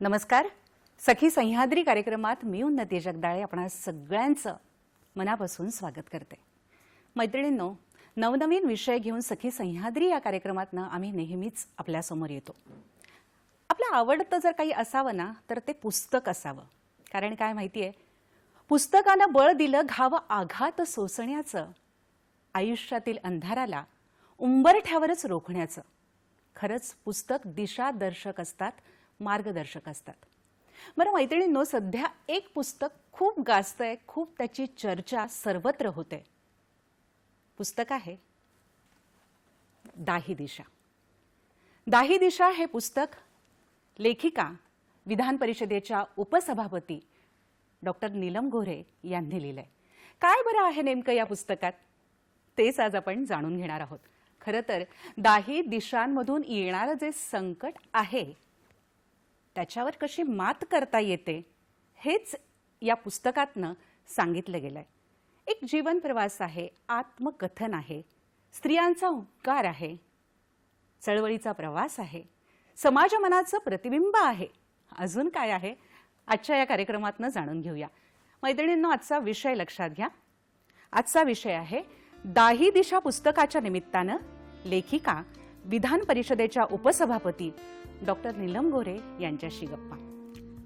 नमस्कार. सखी सह्याद्री कार्यक्रमात मी उन्नती जगदाळे आपणा सगळ्यांचं मनापासून स्वागत करते. मैत्रिणींनो, नवनवीन विषय घेऊन सखी सह्याद्री या कार्यक्रमातनं आम्ही नेहमीच आपल्यासमोर येतो. आपलं आवडतं जर काही असावं ना तर ते पुस्तक असावं. कारण काय माहितीये, पुस्तकानं बळ दिलं घाव आघात सोसण्याचं, आयुष्यातील अंधाराला उंबरठ्यावरच रोखण्याचं. खरंच पुस्तक दिशादर्शक असतात, मार्गदर्शक असतात. बरं मैत्रिणींनो, सध्या एक पुस्तक खूप गाजतंय, खूप त्याची चर्चा सर्वत्र होते. पुस्तक आहे दाही दिशा. दाही दिशा हे पुस्तक लेखिका, विधान परिषदेच्या उपसभापती डॉक्टर नीलम गोऱ्हे यांनी लिहिलंय. काय बरं आहे नेमकं या पुस्तकात, तेच आज आपण जाणून घेणार आहोत. खरं तर दाही दिशांमधून येणारं जे संकट आहे त्याच्यावर कशी मात करता येते हेच या पुस्तकातनं सांगितलं गेलंय. एक जीवन प्रवास आहे, आत्मकथन आहे, स्त्रियांचा हुंकार आहे, चळवळीचा प्रवास आहे, समाज मनाचं प्रतिबिंब आहे. अजून काय आहे आजच्या या कार्यक्रमातनं जाणून घेऊया. मैत्रिणींनो, आजचा विषय लक्षात घ्या. आजचा विषय आहे दाही दिशा पुस्तकाच्या निमित्तानं लेखिका, विधान परिषदेच्या उपसभापती डॉक्टर नीलम गोऱ्हे यांच्याशी गप्पा.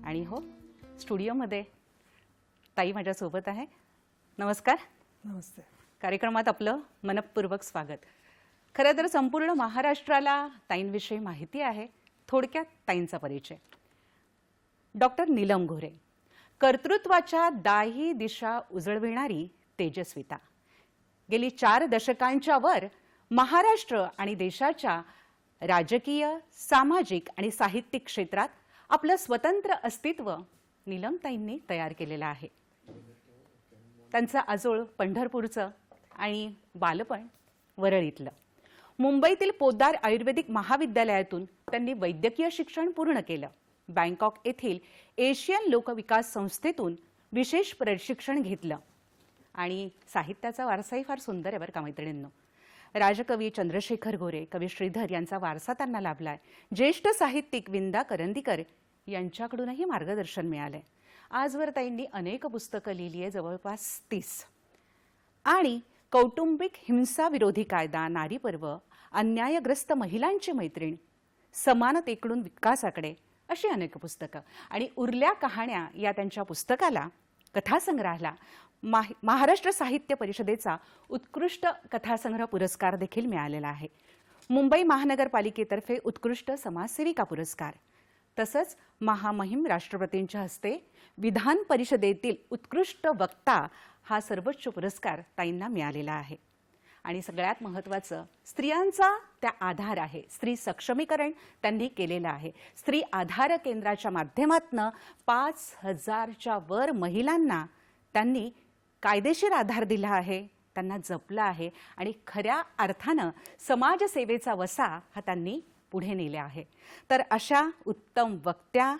आणि हो, स्टुडिओमध्ये ताई माझ्यासोबत आहे. नमस्कार. नमस्ते. कार्यक्रमात आपलं मनपूर्वक स्वागत. खरं तर संपूर्ण महाराष्ट्राला ताईंविषयी माहिती आहे. थोडक्यात ताईंचा परिचय. डॉक्टर नीलम गोऱ्हे, कर्तृत्वाच्या दाही दिशा उजळविणारी तेजस्विता. गेली 4 दशकांच्या वर महाराष्ट्र आणि देशाच्या राजकीय, सामाजिक आणि साहित्यिक क्षेत्रात आपलं स्वतंत्र अस्तित्व नीलमताईंनी तयार केलेलं आहे. त्यांचं आजोळ पंढरपूरचं आणि बालपण वरळीतलं. मुंबईतील पोद्दार आयुर्वेदिक महाविद्यालयातून त्यांनी वैद्यकीय शिक्षण पूर्ण केलं. बँकॉक येथील एशियन लोकविकास संस्थेतून विशेष प्रशिक्षण घेतलं. आणि साहित्याचा वारसाही फार सुंदर आहे बरं का मैत्रिणींनो. राजकवी चंद्रशेखर गोरे, कवी श्रीधर यांचा वारसा त्यांना लाभलाय. ज्येष्ठ साहित्यिक विंदा करंदीकर यांच्याकडूनही मार्गदर्शन मिळालंय. आजवर ताईंनी अनेक पुस्तकं लिहिली आहे, जवळपास 30. आणि कौटुंबिक हिंसा विरोधी कायदा, नारी पर्व, अन्यायग्रस्त महिलांची मैत्रीण, समानतेकडून विकासाकडे अशी अनेक पुस्तकं. आणि उरल्या कहाण्या या त्यांच्या पुस्तकाला, कथासंग्रहाला महाराष्ट्र साहित्य परिषदेचा उत्कृष्ट कथासंग्रह पुरस्कार देखील मिळालेला आहे. मुंबई महानगरपालिकेतर्फे उत्कृष्ट समाजसेविका पुरस्कार, तसंच महामहिम राष्ट्रपतींच्या हस्ते विधान परिषदेतील उत्कृष्ट वक्ता हा सर्वोच्च पुरस्कार ताईंना मिळालेला आहे. आणि सगळ्यात महत्त्वाचं, स्त्रियांचा त्या आधार आहे. स्त्री सक्षमीकरण त्यांनी केलेलं आहे. स्त्री आधार केंद्राच्या माध्यमातून 5000च्या वर महिलांना त्यांनी कायदेशीर आधार दिला आहे, त्यांना जपलं आहे. आणि खऱ्या अर्थानं समाजसेवेचा वसा हा त्यांनी पुढे नेला आहे. तर अशा उत्तम वक्त्या,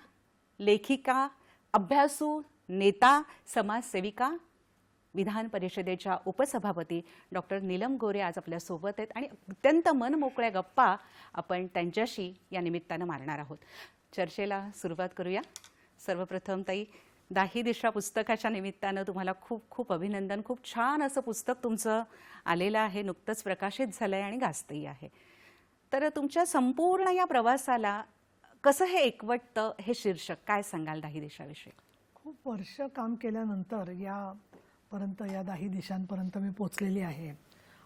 लेखिका, अभ्यासू, नेता, समाजसेविका, विधान परिषदेच्या उपसभापती डॉक्टर नीलम गोऱ्हे आज आपल्यासोबत आहेत. आणि अत्यंत मनमोकळ्या गप्पा आपण त्यांच्याशी या निमित्तानं मारणार आहोत. चर्चेला सुरुवात करूया. सर्वप्रथम ताई, दाही दिशा पुस्तकाच्या निमित्तानं तुम्हाला खूप खूप अभिनंदन. खूप छान असं पुस्तक तुमचं आलेलं आहे, नुकतंच प्रकाशित झालंय आणि गाजतही आहे. तर तुमच्या संपूर्ण या प्रवासाला कसं हे एकवटतं, हे शीर्षक काय सांगाल दाही दिशाविषयी? खूप वर्ष काम केल्यानंतर यापर्यंत, या दाही दिशांपर्यंत मी पोचलेली आहे.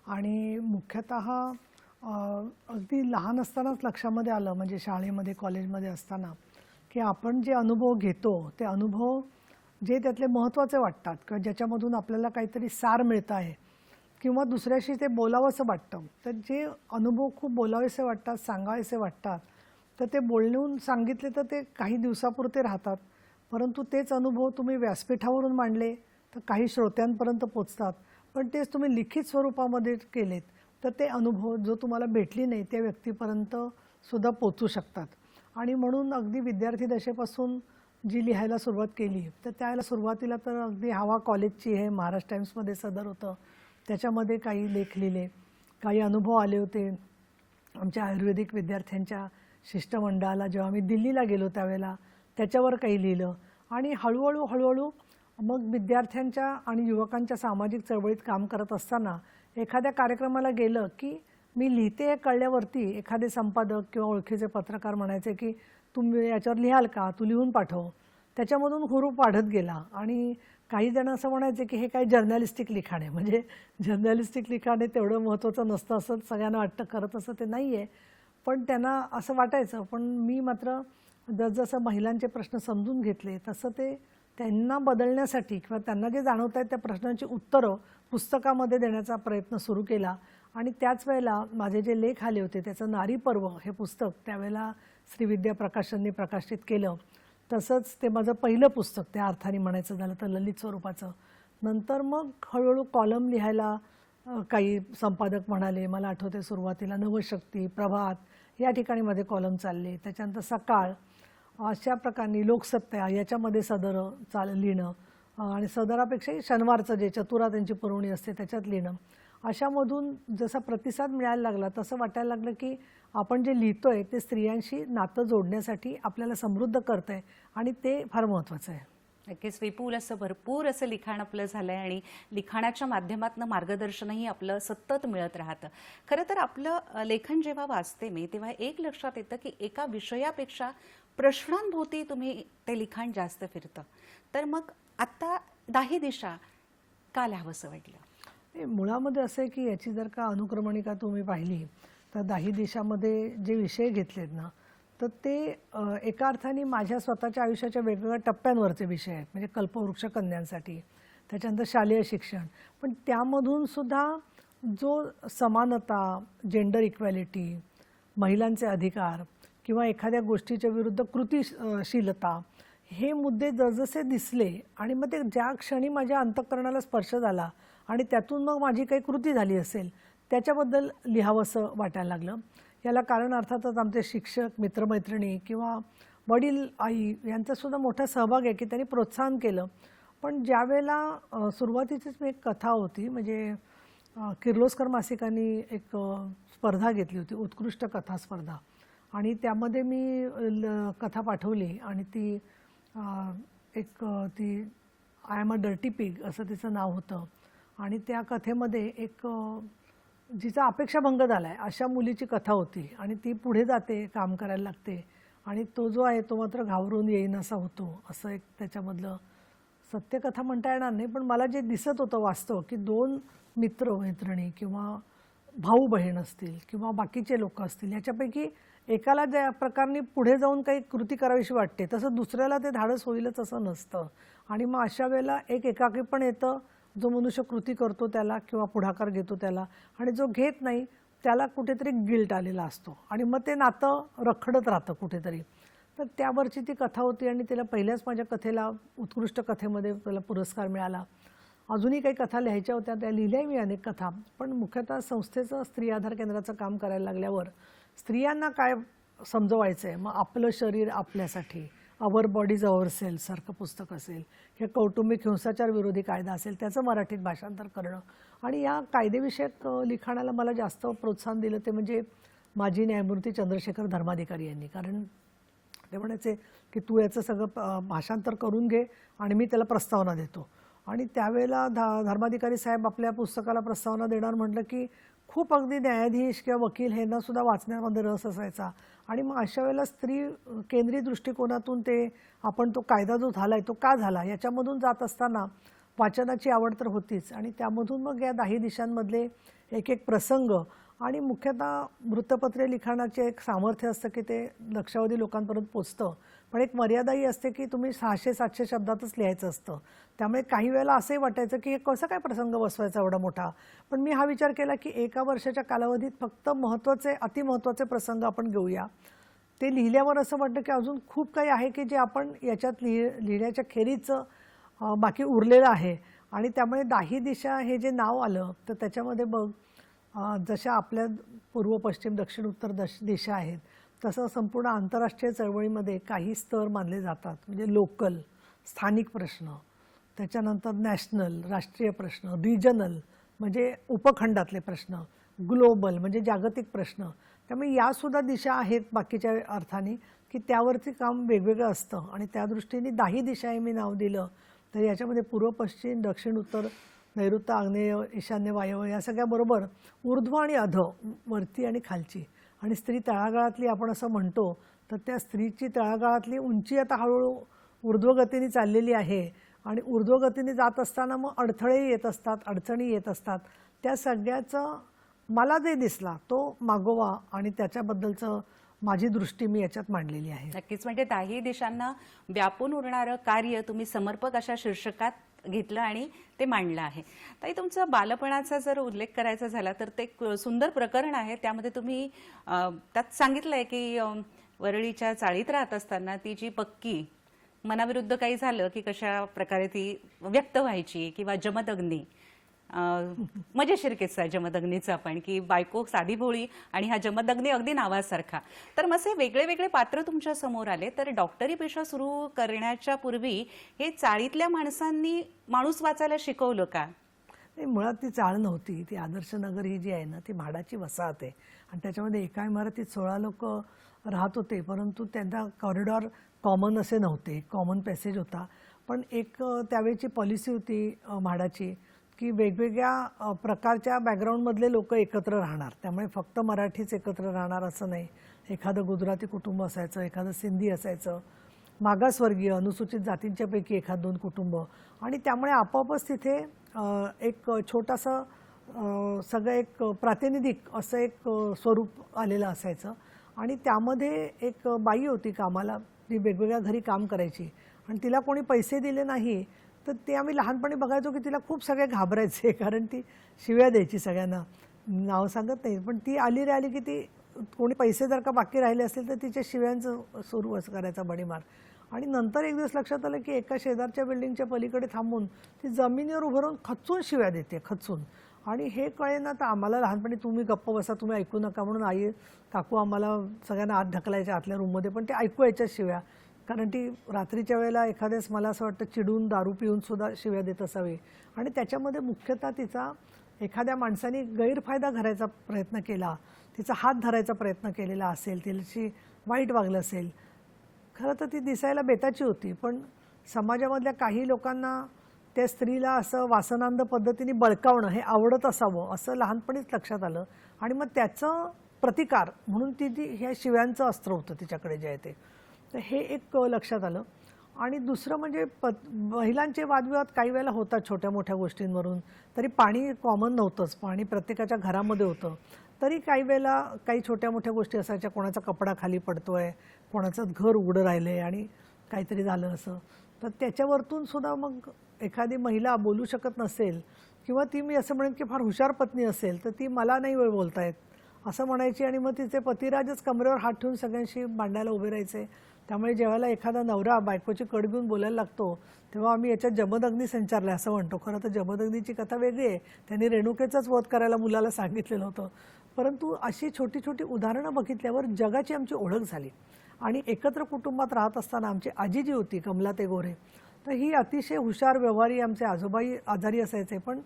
आणि मुख्यतः अगदी लहान असतानाच लक्षामध्ये आलं, म्हणजे शाळेमध्ये, कॉलेजमध्ये असताना, की आपण जे अनुभव घेतो ते अनुभव जे त्यातले महत्त्वाचे वाटतात किंवा ज्याच्यामधून आपल्याला काहीतरी सार मिळतं आहे किंवा दुसऱ्याशी ते बोलावंसं वाटतं, तर जे अनुभव खूप बोलावेसे वाटतात, सांगावेसे वाटतात, तर ते बोलून सांगितले तर ते काही दिवसापुरते राहतात. परंतु तेच अनुभव तुम्ही व्यासपीठावरून मांडले तर काही श्रोत्यांपर्यंत पोचतात. पण तेच तुम्ही लिखित स्वरूपामध्ये केलेत तर ते अनुभव जो तुम्हाला भेटली नाही त्या व्यक्तीपर्यंत सुद्धा पोचू शकतात. आणि म्हणून अगदी विद्यार्थी दशेपासून जी लिहायला सुरुवात केली, तर त्यावेळेला सुरुवातीला तर अगदी हवा कॉलेजची हे महाराष्ट्र टाइम्समध्ये सदर होतं, त्याच्यामध्ये काही लेख लिहिले. काही अनुभव आले होते आमच्या आयुर्वेदिक विद्यार्थ्यांच्या शिष्टमंडळाला. जेव्हा आम्ही दिल्लीला गेलो त्यावेळेला त्याच्यावर काही लिहिलं आणि हळूहळू मग विद्यार्थ्यांच्या आणि युवकांच्या सामाजिक चळवळीत काम करत असताना एखाद्या कार्यक्रमाला गेलं की मी लिहिते हे कळल्यावरती एखादे संपादक किंवा ओळखीचे पत्रकार म्हणायचे की तुम्ही याच्यावर लिहाल का, तू लिहून पाठव. त्याच्यामधून हुरूप वाढत गेला आणि काही जण असं म्हणायचे की हे काय जर्नलिस्टिक लिखाण आहे. म्हणजे जर्नलिस्टिक लिखाण हे तेवढं महत्त्वाचं नसतं असं सगळ्यांना वाटतं, खरं तसं ते नाही आहे. पण त्यांना असं वाटायचं. पण मी मात्र जसजसं महिलांचे प्रश्न समजून घेतले तसं ते त्यांना बदलण्यासाठी किंवा त्यांना जे जाणवत आहेत त्या प्रश्नांची उत्तरं पुस्तकामध्ये देण्याचा प्रयत्न सुरू केला. आणि त्याच वेळेला माझे जे लेख आले होते त्याचं नारी पर्व हे पुस्तक त्यावेळेला श्रीविद्या प्रकाशनने प्रकाशित केलं. तसंच ते माझं पहिलं पुस्तक त्या अर्थाने म्हणायचं झालं तर ललित स्वरूपाचं. नंतर मग हळूहळू कॉलम लिहायला काही संपादक म्हणाले. मला आठवते सुरुवातीला नवशक्ती, प्रभात या ठिकाणी माझे कॉलम चालले. त्याच्यानंतर सकाळ, अशा प्रकारे लोकसत्ता याच्यामध्ये सदर लिहिणं आणि सदरापेक्षाही शनिवारचं जे चतुरा त्यांची पुरवणी असते त्याच्यात लिहिणं. अशामधून जसा प्रतिसाद मिळायला लागला तसं वाटायला लागलं की आपण जे लिहितोय ते स्त्रियांशी नातं जोडण्यासाठी आपल्याला समृद्ध करतंय आणि ते फार महत्त्वाचं आहे. नक्कीच विपुल असं भरपूर असं लिखाण आपलं झालंय आणि लिखाणाच्या माध्यमातून मार्गदर्शनही आपलं सतत मिळत राहतं. खरं तर आपलं लेखन जेव्हा वाचते मी तेव्हा एक लक्षात येतं की एका विषयापेक्षा प्रश्नांभोवती तुम्ही ते लिखाण जास्त फिरतं. तर मग आता दाही दिशा का लिहावंसं वाटलं? मुळामध्ये असं आहे की याची जर का अनुक्रमणिका तुम्ही पाहिली तर दाही दिशामध्ये जे विषय घेतलेत ना तर ते एका अर्थाने माझ्या स्वतःच्या आयुष्याच्या वेगवेगळ्या टप्प्यांवरचे विषय आहेत. म्हणजे कल्पवृक्ष कन्यांसाठी, त्याच्यानंतर शालेय शिक्षण, पण त्यामधून सुद्धा जो समानता, जेंडर इक्वॅलिटी, महिलांचे अधिकार किंवा एखाद्या गोष्टीच्या विरुद्ध कृतिशीलता हे मुद्दे जसजसे दिसले आणि मग ते ज्या क्षणी माझ्या अंतःकरणाला स्पर्श झाला आणि त्यातून मग माझी काही कृती झाली असेल त्याच्याबद्दल लिहावंसं वाटायला लागलं. याला कारण अर्थातच आमचे शिक्षक, मित्रमैत्रिणी किंवा वडील आई यांचासुद्धा मोठा सहभाग आहे की त्यांनी प्रोत्साहन केलं. पण ज्यावेळेला सुरुवातीचीच मी एक कथा होती, म्हणजे किर्लोस्कर मासिकांनी एक स्पर्धा घेतली होती, उत्कृष्ट कथा स्पर्धा, आणि त्यामध्ये मी कथा पाठवली आणि ती I am a dirty pig असं तिचं नाव होतं. आणि त्या कथेमध्ये एक जिचा अपेक्षाभंग झाला आहे अशा मुलीची कथा होती आणि ती पुढे जाते, काम करायला लागते आणि तो जो आहे तो मात्र घाबरून येईन असा होतो. असं एक त्याच्यामधलं सत्यकथा म्हणता येणार नाही, पण मला जे दिसत होतं वास्तव की दोन मित्र मैत्रिणी किंवा भाऊ बहीण असतील किंवा बाकीचे लोक असतील, याच्यापैकी एकाला ज्या प्रकारे पुढे जाऊन काही कृती करावीशी वाटते तसं दुसऱ्याला ते धाडस होईलच असं नसतं. आणि मग अशा वेळेला एक एकाकी पण येतं, जो मनुष्य कृती करतो त्याला किंवा पुढाकार घेतो त्याला, आणि जो घेत नाही त्याला कुठेतरी गिल्ट आलेला असतो आणि मग ते नातं रखडत राहतं कुठेतरी. तर त्यावरची ती कथा होती आणि तिला पहिल्याच माझ्या कथेला उत्कृष्ट कथेमध्ये त्याला पुरस्कार मिळाला. अजूनही काही कथा लिहायच्या होत्या, त्या लिहिल्या मी अनेक कथा. पण मुख्यतः संस्थेचं स्त्री आधार केंद्राचं काम करायला लागल्यावर स्त्रियांना काय समजवायचं आहे, मग आपलं शरीर आपल्यासाठी, अवर बॉडीज अवर सेल्स सारखं पुस्तक असेल, हे कौटुंबिक हिंसाचार विरोधी कायदा असेल त्याचं मराठीत भाषांतर करणं, आणि या कायदेविषयक लिखाणाला मला जास्त प्रोत्साहन दिलं ते म्हणजे माजी न्यायमूर्ती चंद्रशेखर धर्माधिकारी यांनी. कारण ते म्हणायचे की तू याचं सगळं भाषांतर करून घे आणि मी त्याला प्रस्तावना देतो. आणि त्यावेळेला धर्माधिकारी साहेब आपल्या पुस्तकाला प्रस्तावना देणार म्हटलं की खूप अगदी न्यायाधीश किंवा वकील ह्यांना सुद्धा वाचण्यामध्ये रस असायचा. आणि मग अशा वेळेला स्त्री केंद्रीय दृष्टिकोनातून ते आपण तो कायदा जो झाला आहे तो का झाला याच्यामधून जात असताना वाचनाची आवड तर होतीच, आणि त्यामधून मग या दाही दिशांमधले एक एक प्रसंग, आणि मुख्यतः वृत्तपत्रे लिखाणाचे एक सामर्थ्य असतं की ते लक्षावधी लोकांपर्यंत पोचतं, पण एक मर्यादाही असते की तुम्ही 600-700 शब्दातच लिहायचं असतं. त्यामुळे काही वेळेला असंही वाटायचं की हे कसं काय प्रसंग बसवायचा एवढा मोठा. पण मी हा विचार केला की एका वर्षाच्या कालावधीत फक्त महत्त्वाचे, अतिमहत्त्वाचे प्रसंग आपण घेऊया. ते लिहिल्यावर असं वाटतं की अजून खूप काही आहे की जे आपण याच्यात लिहिण्याच्या खेरीचं बाकी उरलेलं आहे. आणि त्यामुळे दाही दिशा हे जे नाव आलं तर त्याच्यामध्ये बघ जशा आपल्या पूर्व, पश्चिम, दक्षिण, उत्तर दिशा आहेत तसं संपूर्ण आंतरराष्ट्रीय चळवळीमध्ये काही स्तर मानले जातात. म्हणजे लोकल, स्थानिक प्रश्न, त्याच्यानंतर नॅशनल, राष्ट्रीय प्रश्न, रिजनल म्हणजे उपखंडातले प्रश्न, ग्लोबल म्हणजे जागतिक प्रश्न, त्यामुळे यासुद्धा दिशा आहेत बाकीच्या अर्थाने, की त्यावरती काम वेगवेगळं असतं आणि त्या दृष्टीने 10 दिशा हे मी नाव दिलं तर याच्यामध्ये पूर्व पश्चिम दक्षिण उत्तर नैऋत्य आग्नेय ईशान्य वायव्य या सगळ्याबरोबर ऊर्ध्व आणि अध वरती आणि खालची आणि स्त्री तळागाळातली आपण असं म्हणतो तर त्या स्त्रीची तळागाळातली उंची आता हळूहळू ऊर्ध्वगतीने चाललेली आहे आणि ऊर्ध्वगतीने जात असताना मग अडथळे येत असतात, अडचणी येत असतात. त्या सगळ्याचं मला जे दिसला तो मागोवा आणि त्याच्याबद्दलचं माझी दृष्टी मी याच्यात मांडलेली आहे. नक्कीच, म्हणजे 10 दिशांना व्यापून उरणारं कार्य तुम्ही समर्पक अशा शीर्षकात घेतलं आणि ते मांडलं आहे. ताई, तुमचं बालपणाचा जर उल्लेख करायचा झाला तर ते एक सुंदर प्रकरण आहे. त्यामध्ये तुम्ही त्यात सांगितलंय की वरळीच्या चाळीत राहत असताना ती जी पक्की मनाविरुद्ध काही झालं की कशा प्रकारे ती व्यक्त व्हायची किंवा जमदग्नी, मजेशीर किस्सा जमदग्नीचा पण, की बायको साधी भोळी आणि हा जमदग्नी अगदी नावासारखा. तर मग हे वेगळे वेगळे पात्र तुमच्या समोर आले. तर डॉक्टरी पेशा सुरू करण्याच्या पूर्वी हे चाळीतल्या माणसांनी माणूस वाचायला शिकवलं का? नाही, मुळात ती चाळ नव्हती. ती आदर्श नगर ही जी आहे ना ती म्हाडाची वसाहत आहे आणि त्याच्यामध्ये एका इमारतीत 16 लोक राहत होते, परंतु त्यांना कॉरिडॉर कॉमन असे नव्हते, कॉमन पॅसेज होता. पण एक त्यावेळची पॉलिसी होती म्हाडाची की वेगवेगळ्या प्रकारच्या बॅकग्राऊंडमधले लोक एकत्र राहणार. त्यामुळे फक्त मराठीच एकत्र राहणार असं नाही. एखादं गुजराती कुटुंब असायचं, एखादं सिंधी असायचं, मागासवर्गीय अनुसूचित जातींच्यापैकी एखाद 2 कुटुंब आणि त्यामुळे आपोआपच तिथे एक छोटासा सगळं एक प्रातिनिधिक असं एक स्वरूप आलेलं असायचं आणि त्यामध्ये एक बाई होती कामाला, ती वेगवेगळ्या घरी काम करायची आणि तिला कोणी पैसे दिले नाही तर ते आम्ही लहानपणी बघायचो की तिला खूप सगळे घाबरायचे कारण ती शिव्या द्यायची सगळ्यांना. नाव सांगत नाही, पण ती आली रे आली की ती कोणी पैसे जर का बाकी राहिले असतील तर तिच्या शिव्यांचं सुरू असं करायचा बडीमार. आणि नंतर एक दिवस लक्षात आलं की एका शेजारच्या बिल्डिंगच्या पलीकडे थांबून ती जमिनीवर उभं राहून खचून शिव्या देते, खचून. आणि हे कळेना तर आम्हाला लहानपणी तुम्ही गप्प बसा, तुम्ही ऐकू नका म्हणून आई काकू आम्हाला सगळ्यांना आत ढकलायच्या आतल्या रूममध्ये, पण ते ऐकू यायच्या शिव्या. कारण ती रात्रीच्या वेळेला एखाद्यास मला असं वाटतं चिडून दारू पिऊन सुद्धा शिव्या देत असावी आणि त्याच्यामध्ये मुख्यतः तिचा एखाद्या माणसाने गैरफायदा घ्यायचा प्रयत्न केला, तिचा हात धरायचा प्रयत्न केलेला असेल, तिची वाईट वागलं असेल. खरं तर ती दिसायला बेताची होती, पण समाजामधल्या काही लोकांना त्या स्त्रीला असं वासनांध पद्धतीने बळकावणं हे आवडत असावं असं लहानपणीच लक्षात आलं आणि मग त्याचं प्रतिकार म्हणून ती ह्या शिव्यांचं अस्त्र होतं तिच्याकडे जे आहे ते. तर हे एक लक्षात आलं. आणि दुसरं म्हणजे महिलांचे वादविवाद काही वेळेला होतात छोट्या मोठ्या गोष्टींवरून. तरी पाणी कॉमन नव्हतंच, पाणी प्रत्येकाच्या घरामध्ये होतं. तरी काही वेळेला काही छोट्या मोठ्या गोष्टी असायच्या, कोणाचा कपडा खाली पडतोय, कोणाचं घर उघडं राहिलं आहे आणि काहीतरी झालं असं. तर त्याच्यावरतून सुद्धा मग एखादी महिला बोलू शकत नसेल किंवा ती मी असं म्हणेन की फार हुशार पत्नी असेल तर ती मला नाही वेळ बोलता येत असं म्हणायची आणि मग तिचे पतिराजच कमरेवर हात ठेवून सगळ्यांशी भांडायला उभे राहायचे. त्यामुळे जेव्हा एखादा नवरा बायकोची कड घेऊन बोलायला लागतो तेव्हा आम्ही याच्यात जमदग्नी संचारले असं म्हणतो. खरं तर जमदग्नीची कथा वेगळी आहे, त्यांनी रेणुकेचाच वध करायला मुलाला सांगितलेलं होतं. परंतु अशी छोटी छोटी उदाहरणं बघितल्यावर जगाची आमची ओळख झाली. आणि एकत्र कुटुंबात राहत असताना आमची आजी जी होती कमलाताई गोरे, तर ही अतिशय हुशार व्यवहारी, आमचे आजोबाई आजारी असायचे, पण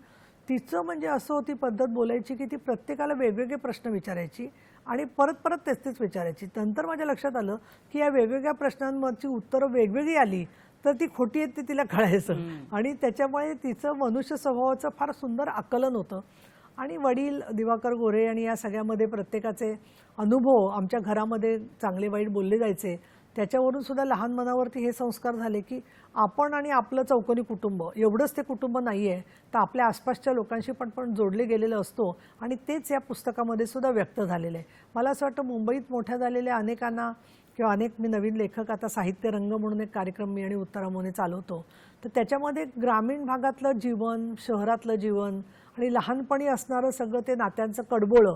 तिचं म्हणजे असं होती पद्धत बोलायची की ती प्रत्येकाला वेगवेगळे प्रश्न विचारायची आणि परत परत तेच तेच विचारायची. नंतर माझ्या लक्षात आलं की या वेगवेगळ्या प्रश्नांवरची उत्तरं वेगवेगळी आली तर ती खोटी आहेत ते तिला कळायचं आणि त्याच्यामुळे तिचं मनुष्य स्वभावाचं फार सुंदर आकलन होतं. आणि वडील दिवाकर गोरे आणि या सगळ्यामध्ये प्रत्येकाचे अनुभव आमच्या घरामध्ये चांगले वाईट बोलले जायचे. त्याच्यावरून सुद्धा लहान मनावरती हे संस्कार झाले की आपण आणि आपलं चौकोनी कुटुंब एवढंच ते कुटुंब नाही आहे, तर आपल्या आसपासच्या लोकांशी पण जोडले गेलेलं असतो आणि तेच या पुस्तकामध्ये सुद्धा व्यक्त झालेलं आहे. मला असं वाटतं मुंबईत मोठ्या झालेल्या अनेकांना किंवा अनेक मी नवीन लेखक आता साहित्य रंग म्हणून एक कार्यक्रम मी आणि उत्तरामोने चालवतो, तर त्याच्यामध्ये ग्रामीण भागातलं जीवन, शहरातलं जीवन आणि लहानपणी असणारं सगळं ते नात्यांचं कडबोळं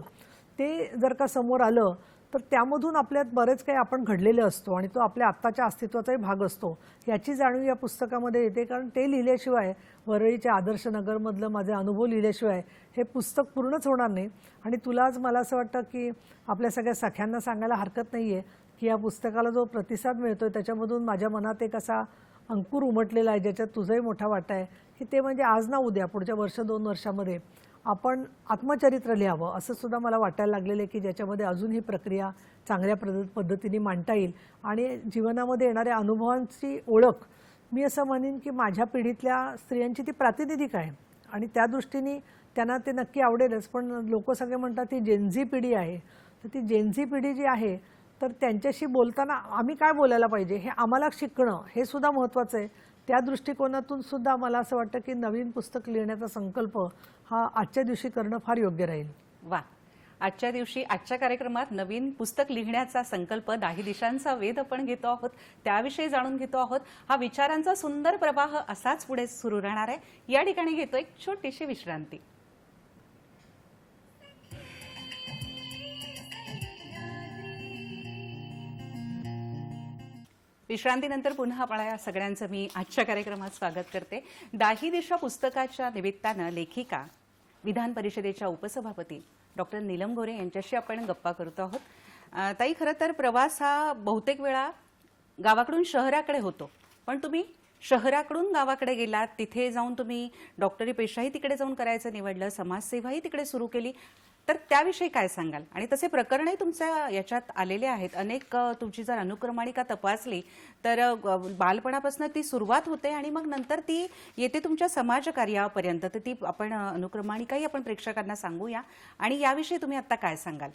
ते जर का समोर आलं तर त्यामधून आपल्यात बरेच काही आपण घडलेले असतो आणि तो आपल्या आत्ताच्या अस्तित्वाचाही भाग असतो. याची जाणीव या पुस्तकामध्ये येते, कारण ते लिहिल्याशिवाय, वरळीच्या आदर्श नगरमधलं माझे अनुभव लिहिल्याशिवाय हे पुस्तक पूर्णच होणार नाही. आणि तुला आज मला असं वाटतं की आपल्या सगळ्या सख्यांना सांगायला हरकत नाही आहे की या पुस्तकाला जो प्रतिसाद मिळतोय त्याच्यामधून माझ्या मनात एक असा अंकुर उमटलेला आहे ज्याच्यात तुझाही मोठा वाटा आहे की ते म्हणजे आज ना उद्या पुढच्या वर्ष 2 वर्षामध्ये आपण आत्मचरित्र लिहावं असं सुद्धा मला वाटायला लागलेलं आहे की ज्याच्यामध्ये अजून ही प्रक्रिया चांगल्या पद्धतीने मांडता येईल आणि जीवनामध्ये येणाऱ्या अनुभवांची ओळख मी असं म्हणेन की माझ्या पिढीतल्या स्त्रियांची ती प्रातिनिधिक आहे आणि त्या दृष्टीने त्यांना ते नक्की आवडेलच. पण लोक सगळे म्हणतात ती जेनझी पिढी आहे, तर ती जेनझी पिढी जी आहे तर त्यांच्याशी बोलताना आम्ही काय बोलायला पाहिजे हे आम्हाला शिकणं हे सुद्धा महत्त्वाचं आहे. त्या दृष्टिकोनातून सुद्धा मला असं वाटतं की नवीन पुस्तक लिहिण्याचा संकल्प हा आजच्या दिवशी करणं फार योग्य राहील. वा, आजच्या दिवशी आजच्या कार्यक्रमात नवीन पुस्तक लिहिण्याचा संकल्प 10 दिशांचा वेध आपण घेतो आहोत, त्याविषयी जाणून घेतो आहोत. हा विचारांचा सुंदर प्रवाह असाच पुढे सुरू राहणार आहे. या ठिकाणी घेतो एक छोटीशी विश्रांती. विश्रांतीनंतर पुन्हा आपल्या सगळ्यांचं मी आजच्या कार्यक्रमात स्वागत करते. 10 दिशा पुस्तकाच्या निमित्तानं लेखिका, विधान परिषदेच्या उपसभापती डॉक्टर नीलम गोरे यांच्याशी आपण गप्पा करतो आहोत. ताई, खरं तर प्रवास हा बहुतेक वेळा गावाकडून शहराकडे होतो, पण तुम्ही शहराकडून गावाकडे गेलात, तिथे जाऊन तुम्ही डॉक्टरी पेशाही तिकडे जाऊन करायचं निवडलं, समाजसेवाही तिकडे सुरू केली, तर त्याविषयी काय सांगाल? आणि तसे प्रकरणही तुमच्या याच्यात आलेले आहेत अनेक. तुमची जर अनुक्रमणिका तपासली तर बालपणापासून ती सुरुवात होते आणि मग नंतर ती येते तुमच्या समाजकार्यापर्यंत. तर ती आपण अनुक्रमणिकाही आपण प्रेक्षकांना सांगूया आणि याविषयी तुम्ही आता काय सांगाल?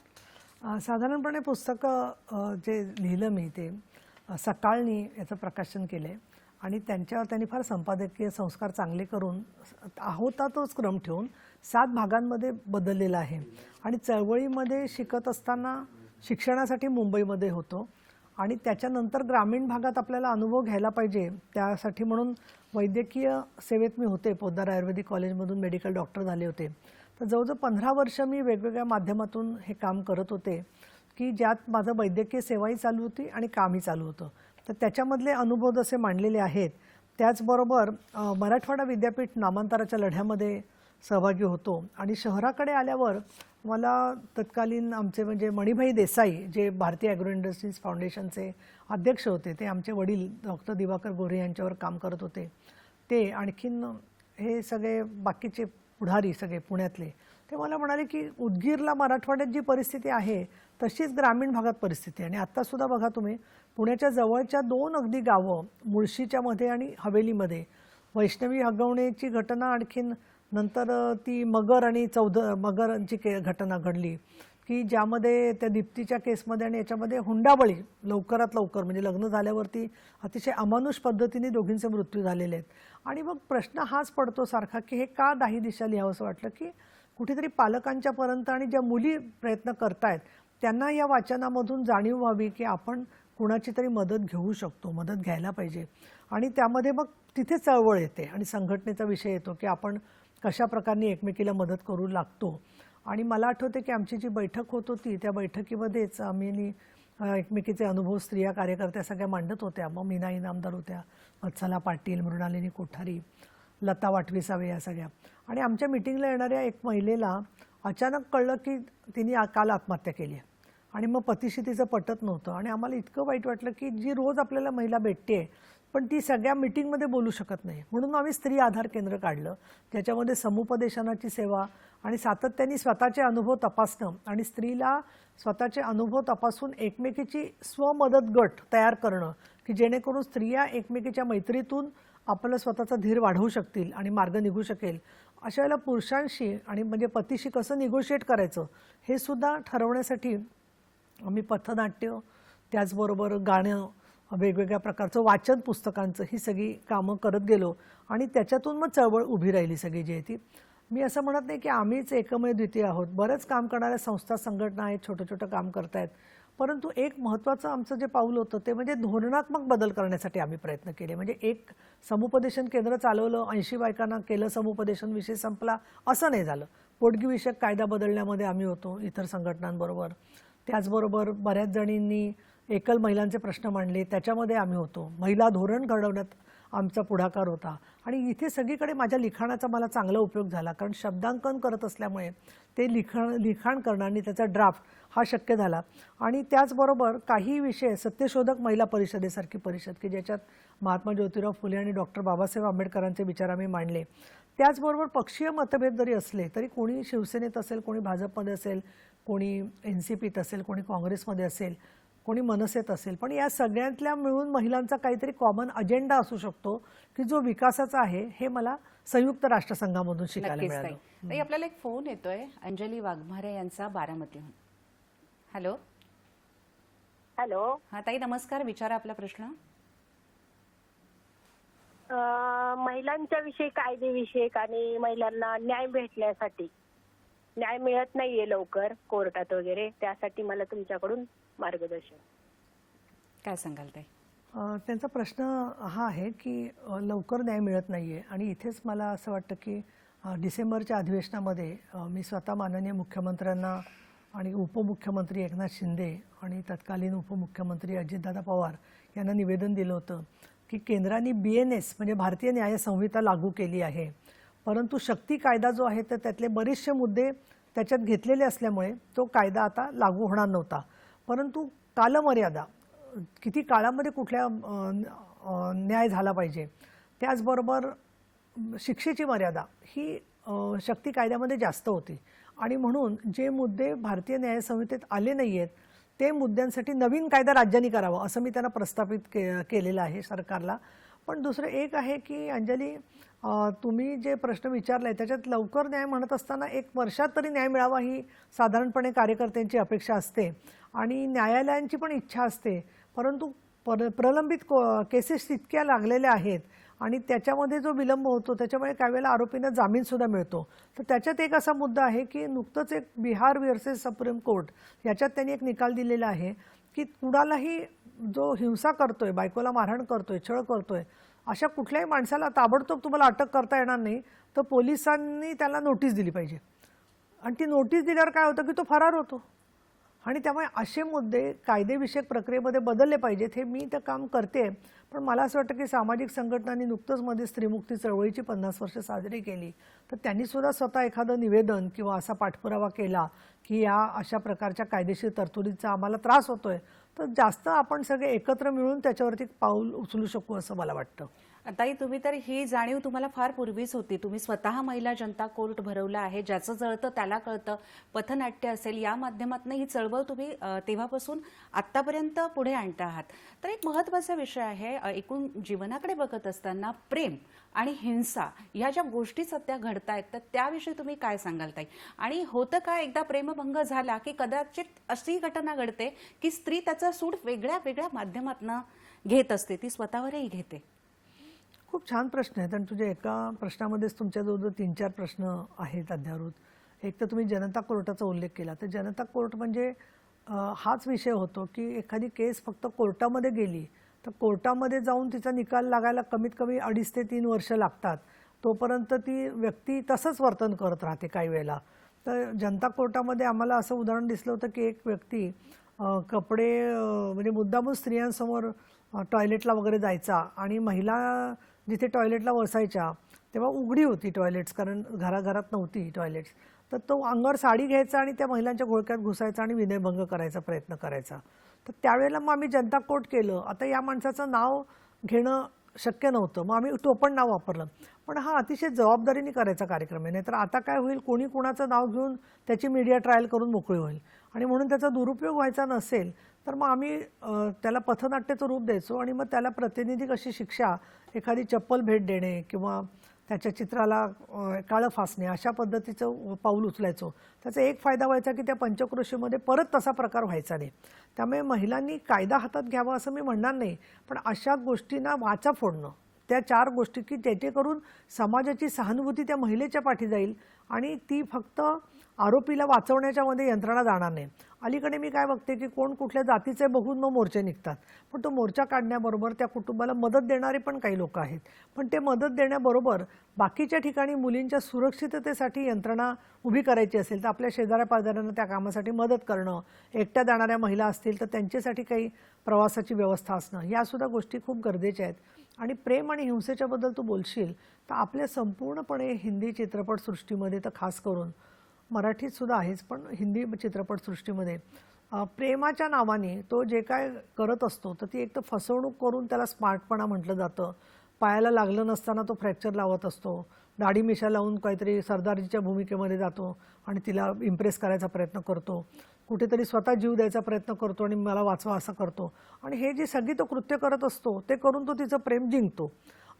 साधारणपणे पुस्तकं जे लिहिलं मी ते सकाळनी याचं प्रकाशन केलं आहे आणि त्यांनी फार संपादकीय संस्कार चांगले करून होता तोच क्रम ठेवून 7 भागांमध्ये बदललेला आहे. आणि चळवळीमध्ये शिकत असताना शिक्षणासाठी मुंबईमध्ये होतो आणि त्याच्यानंतर ग्रामीण भागात आपल्याला अनुभव घ्यायला पाहिजे, त्यासाठी म्हणून वैद्यकीय सेवेत मी होते. पोद्दार आयुर्वेदिक कॉलेजमधून मेडिकल डॉक्टर झाले होते. तर जवळजवळ 15 वर्ष मी वेगवेगळ्या माध्यमातून हे काम करत होते की ज्यात माझं वैद्यकीय सेवाही चालू होती आणि कामही चालू होतं. तर त्याच्यामधले अनुभव जसे मांडलेले आहेत, त्याचबरोबर मराठवाडा विद्यापीठ नामांतराच्या लढ्यामध्ये सहभागी होतो आणि शहराकडे आल्यावर मला तत्कालीन आमचे म्हणजे मणिभाई देसाई जे भारतीय ॲग्रो इंडस्ट्रीज फाउंडेशनचे अध्यक्ष होते, ते आमचे वडील डॉक्टर दिवाकर गोरे यांच्यावर काम करत होते. ते आणखीन हे सगळे बाकीचे पुढारी सगळे पुण्यातले, ते मला म्हणाले की उदगीरला मराठवाड्यात जी परिस्थिती आहे तशीच ग्रामीण भागात परिस्थिती आहे. आणि आत्तासुद्धा बघा तुम्ही, पुण्याच्या जवळच्या 2 अगदी गावं मुळशीच्या मध्ये आणि हवेलीमध्ये वैष्णवी हगवण्याची घटना, आणखीन नंतर ती मगर आणि मगरांची घटना घडली की ज्यामध्ये त्या दीप्तीच्या केसमध्ये आणि याच्यामध्ये हुंडाबळी लवकरात लवकर म्हणजे लग्न झाल्यावरती अतिशय अमानुष पद्धतीने दोघींचे मृत्यू झालेले आहेत. आणि मग प्रश्न हाच पडतो सारखा की हे का 10 दिशा लिहावं असं वाटलं की कुठेतरी पालकांच्या पर्यंत आणि ज्या मुली प्रयत्न करतायत त्यांना या वाचनामधून जाणीव व्हावी की आपण कुणाची तरी मदत घेऊ शकतो, मदत घ्यायला पाहिजे. आणि त्यामध्ये मग तिथे चळवळ येते आणि संघटनेचा विषय येतो की आपण कशा प्रकारे एकमेकीला मदत करू लागतो. आणि मला आठवते की आमची जी बैठक होत होती त्या बैठकीमध्येच आम्ही एकमेकीचे अनुभव स्त्रिया कार्यकर्त्या सगळ्या मांडत होत्या. मग मीना इनामदार होत्या, वत्सला पाटील, मृणालिनी कोठारी, लता वाटविसावे या सगळ्या. आणि आमच्या मिटिंगला येणाऱ्या एक महिलेला अचानक कळलं की तिने काल आत्महत्या केली आहे आणि मग पतीशी तिचं पटत नव्हतं. आणि आम्हाला इतकं वाईट वाटलं की जी रोज आपल्याला महिला भेटते पण ती सगळ्या मीटिंगमध्ये बोलू शकत नाही. म्हणून आम्ही स्त्री आधार केंद्र काढलं, ज्याच्यामध्ये समुपदेशनाची सेवा आणि सातत्याने स्वतःचे अनुभव तपासणं आणि स्त्रीला स्वतःचे अनुभव तपासून एकमेकीची स्वमदत गट तयार करणं की जेणेकरून स्त्रिया एकमेकीच्या मैत्रीतून आपलं स्वतःचा धीर वाढवू शकतील आणि मार्ग निघू शकेल. अशा वेळेला पुरुषांशी आणि म्हणजे पतीशी कसं निगोशिएट करायचं हे सुद्धा ठरवण्यासाठी आम्ही पथनाट्य, त्याचबरोबर गाणं, वेगवेगळ्या प्रकारचं वाचन पुस्तकांचं ही सगळी कामं करत गेलो आणि त्याच्यातून मग चळवळ उभी राहिली सगळी जी आहे ती. मी असं म्हणत नाही की आम्हीच एकमेव द्वितीय आहोत, बरंच काम करणाऱ्या संस्था संघटना आहेत, छोटं छोटं काम करतायत. परंतु एक महत्त्वाचं आमचं जे पाऊल होतं ते म्हणजे धोरणात्मक बदल करण्यासाठी आम्ही प्रयत्न केले. म्हणजे एक समुपदेशन केंद्र चालवलं, 80 बायकांना केलं समुपदेशन, विषय संपला असं नाही झालं. पोटगीविषयक कायदा बदलण्यामध्ये आम्ही होतो इतर संघटनांबरोबर. त्याचबरोबर बऱ्याच जणींनी एकल महिलांचे प्रश्न मांडले, त्याच्यामध्ये आम्ही होतो. महिला धोरण घडवण्यात आमचा पुढाकार होता. आणि इथे सगळीकडे माझ्या लिखाणाचा मला चांगला उपयोग झाला, कारण शब्दांकन करत असल्यामुळे ते लिखाण करणं आणि त्याचा ड्राफ्ट हा शक्य झाला. आणि त्याचबरोबर काही विषय सत्यशोधक महिला परिषदेसारखी परिषद की ज्याच्यात महात्मा ज्योतिराव फुले आणि डॉक्टर बाबासाहेब आंबेडकरांचे विचार आम्ही मांडले, त्याचबरोबर पक्षीय मतभेद जरी असले तरी कोणी शिवसेनेत असेल, कोणी भाजपमध्ये असेल, कोणी NCPत असेल, कोणी काँग्रेसमध्ये असेल, कोणी मनसेत असेल, पण या सगळ्यातल्या मिळून महिलांचा काहीतरी कॉमन अजेंडा असू शकतो की जो विकासाचा आहे. हे मला संयुक्त राष्ट्रसंघामधून शिकायला नक्कीच ताई. मिळालं. ताई, आपल्याला एक फोन येतोय अंजली वाघमारे यांचा बारामतीहून. हॅलो. हॅलो. हा ताई, नमस्कार. विचारा आपला प्रश्न. महिलांच्या विषयी कायदेविषयक आणि महिलांना न्याय भेटण्यासाठी न्याय मिळत नाहीये लवकर कोर्टात वगैरे, त्यासाठी मला तुमच्याकडून मार्गदर्शन. काय सांगाल ताई? त्यांचा प्रश्न हा आहे की लवकर न्याय मिळत नाहीये आणि इथेच मला असं वाटतं की डिसेंबरच्या अधिवेशनामध्ये मी स्वतः माननीय मुख्यमंत्र्यांना आणि उपमुख्यमंत्री एकनाथ शिंदे आणि तत्कालीन उपमुख्यमंत्री अजितदादा पवार यांना निवेदन दिलं होतं की केंद्राने BNS म्हणजे भारतीय न्याय संहिता लागू केली आहे, परंतु शक्ती कायदा जो आहे तर त्यातले बरेचसे मुद्दे त्याच्यात घेतलेले असल्यामुळे तो कायदा आता लागू होणार नव्हता. परंतु कालमर्यादा किती काळामध्ये कुठल्या न्याय झाला पाहिजे, त्याचबरोबर शिक्षेची मर्यादा ही शक्ती कायद्यामध्ये जास्त होती आणि म्हणून जे मुद्दे भारतीय न्याय संहितेत आले नाही आहेत ते मुद्द्यांसाठी नवीन कायदा राज्यांनी करावा असं मी त्यांना प्रस्तावित केलेलं आहे सरकारला. पण दुसरं एक आहे की अंजली, तुम्ही जे प्रश्न विचारलाय त्याच्यात लवकर न्याय म्हणत असताना 1 वर्षात तरी न्याय मिळावा ही साधारणपणे कार्यकर्त्यांची अपेक्षा असते आणि न्यायालयांची पण इच्छा असते. परंतु प्रलंबित केसेस इतक्या लागलेल्या आहेत आणि त्याच्यामध्ये जो विलंब होतो त्याच्यामुळे काही वेळेला आरोपींना जामीनसुद्धा मिळतो. तर त्याच्यात एक असा मुद्दा आहे की नुकतंच एक बिहार वर्सेस सुप्रीम कोर्ट याच्यात त्यांनी एक निकाल दिलेला आहे की कुणालाही जो हिंसा करतोय, बायकोला मारहाण करतोय, छळ करतोय, अशा कुठल्याही माणसाला ताबडतोब तुम्हाला अटक करता येणार नाही, तर पोलिसांनी त्याला नोटीस दिली पाहिजे आणि ती नोटीस दिल्यावर काय होतं की तो फरार होतो. आणि त्यामुळे असे मुद्दे कायदेविषयक प्रक्रियेमध्ये बदलले पाहिजेत. हे मी तर काम करते, पण मला असं वाटतं की सामाजिक संघटनांनी नुकतंच मध्ये स्त्रीमुक्ती चळवळीची 50 वर्ष साजरी केली, तर त्यांनी सुद्धा स्वतः एखादं निवेदन किंवा असा पाठपुरावा केला की या अशा प्रकारच्या कायदेशीर तरतुदीचा आम्हाला त्रास होतोय, तर जास्त आपण सगळे एकत्र मिळून त्याच्यावरती पाऊल उचलू शकू असं मला वाटतं. ताई, तुम्ही तर ही जाणीव तुम्हाला फार पूर्वीच होती. तुम्ही स्वतः महिला जनता कोर्ट भरवला आहे. ज्याचं जळतं त्याला कळतं. पथनाट्य असेल, या माध्यमातून ही चळवळ तुम्ही तेव्हापासून आत्तापर्यंत पुढे आणता आहात. तर एक महत्त्वाचा विषय आहे, एकूण जीवनाकडे बघत असताना प्रेम आणि हिंसा ह्या ज्या गोष्टी सध्या घडतायत, तर त्याविषयी तुम्ही काय सांगाल ताई? आणि होतं का एकदा प्रेमभंग झाला की कदाचित अशी घटना घडते की स्त्री त्याचा सूड वेगळ्या वेगळ्या माध्यमातून घेत असते, ती स्वतःवरही घेते. खूप छान प्रश्न आहेत आणि तुझ्या एका प्रश्नामध्येच तुमच्याजवळ 3-4 प्रश्न आहेत अध्यारूत. एक तर तुम्ही जनता कोर्टाचा उल्लेख केला, तर जनता कोर्ट म्हणजे हाच विषय होतो की एखादी केस फक्त कोर्टामध्ये गेली तर कोर्टामध्ये जाऊन तिचा निकाल लागायला कमीत कमी 2.5 ते 3 वर्ष लागतात. तोपर्यंत ती व्यक्ती तसंच वर्तन करत राहते काही वेळेला. तर जनता कोर्टामध्ये आम्हाला असं उदाहरण दिसलं होतं की एक व्यक्ती कपडे म्हणजे मुद्दामून स्त्रियांसमोर टॉयलेटला वगैरे जायचा आणि महिला जिथे टॉयलेटला बसायच्या तेव्हा उघडी होती टॉयलेट्स, कारण घराघरात नव्हती टॉयलेट्स, तर तो अंगावर साडी घ्यायचा आणि त्या महिलांच्या घोळक्यात घुसायचा आणि विनयभंग करायचा प्रयत्न करायचा. तर त्यावेळेला मग आम्ही जनता कोर्ट केलं. आता या माणसाचं नाव घेणं शक्य नव्हतं, मग आम्ही टोपण नाव वापरलं. पण हा अतिशय जबाबदारीने करायचा कार्यक्रम आहे, नाहीतर आता काय होईल, कोणी कुणाचं नाव घेऊन त्याची मीडिया ट्रायल करून मोकळी होईल आणि म्हणून त्याचा दुरुपयोग व्हायचा नसेल तर मग आम्ही त्याला पथनाट्याचं रूप द्यायचो आणि मग त्याला प्रतिनिधी कशी शिक्षा, एखादी चप्पल भेट देणे किंवा त्याच्या चित्राला काळं फासणे अशा पद्धतीचं पाऊल उचलायचो. त्याचा एक फायदा व्हायचा की त्या पंचक्रोशीमध्ये परत तसा प्रकार व्हायचा नाही. त्यामुळे महिलांनी कायदा हातात घ्यावा असं मी म्हणणार नाही, पण अशा गोष्टींना वाचा फोडणं, त्या 4 गोष्टी की जेणेकरून समाजाची सहानुभूती त्या महिलेच्या पाठी जाईल आणि ती फक्त आरोपीला वाचवण्याच्या मध्ये यंत्रणा जाणार नाही. अलीकडे मी काय बघते की कोण कुठल्या जातीचे बघून मग मोर्चे निघतात, पण तो मोर्चा काढण्याबरोबर त्या कुटुंबाला मदत देणारे पण काही लोक आहेत. पण ते मदत देण्याबरोबर बाकीच्या ठिकाणी मुलींच्या सुरक्षिततेसाठी यंत्रणा उभी करायची असेल तर आपल्या शेजाऱ्या पाजाऱ्यांना त्या कामासाठी मदत करणं, एकट्या जाणाऱ्या महिला असतील तर त्यांच्यासाठी काही प्रवासाची व्यवस्था असणं, ह्या सुद्धा गोष्टी खूप गरजेच्या आहेत. आणि प्रेम आणि हिंसेच्या बद्दल तू बोलशील तर आपल्या संपूर्णपणे हिंदी चित्रपटसृष्टीमध्ये तर खास करून मराठीत सुद्धा आहेच, पण हिंदी चित्रपटसृष्टीमध्ये प्रेमाच्या नावाने तो जे काय करत असतो तर ती एक तर फसवणूक करून त्याला स्मार्टपणा म्हटलं जातं. पायाला लागलं नसताना तो फ्रॅक्चर लावत असतो, दाढी मिशा लावून काहीतरी सरदारजीच्या भूमिकेमध्ये जातो आणि तिला इम्प्रेस करायचा प्रयत्न करतो, कुठेतरी स्वतः जीव द्यायचा प्रयत्न करतो आणि मला वाचवा असं करतो. आणि हे जे सगळी तो कृत्य करत असतो ते करून तो तिचं प्रेम जिंकतो.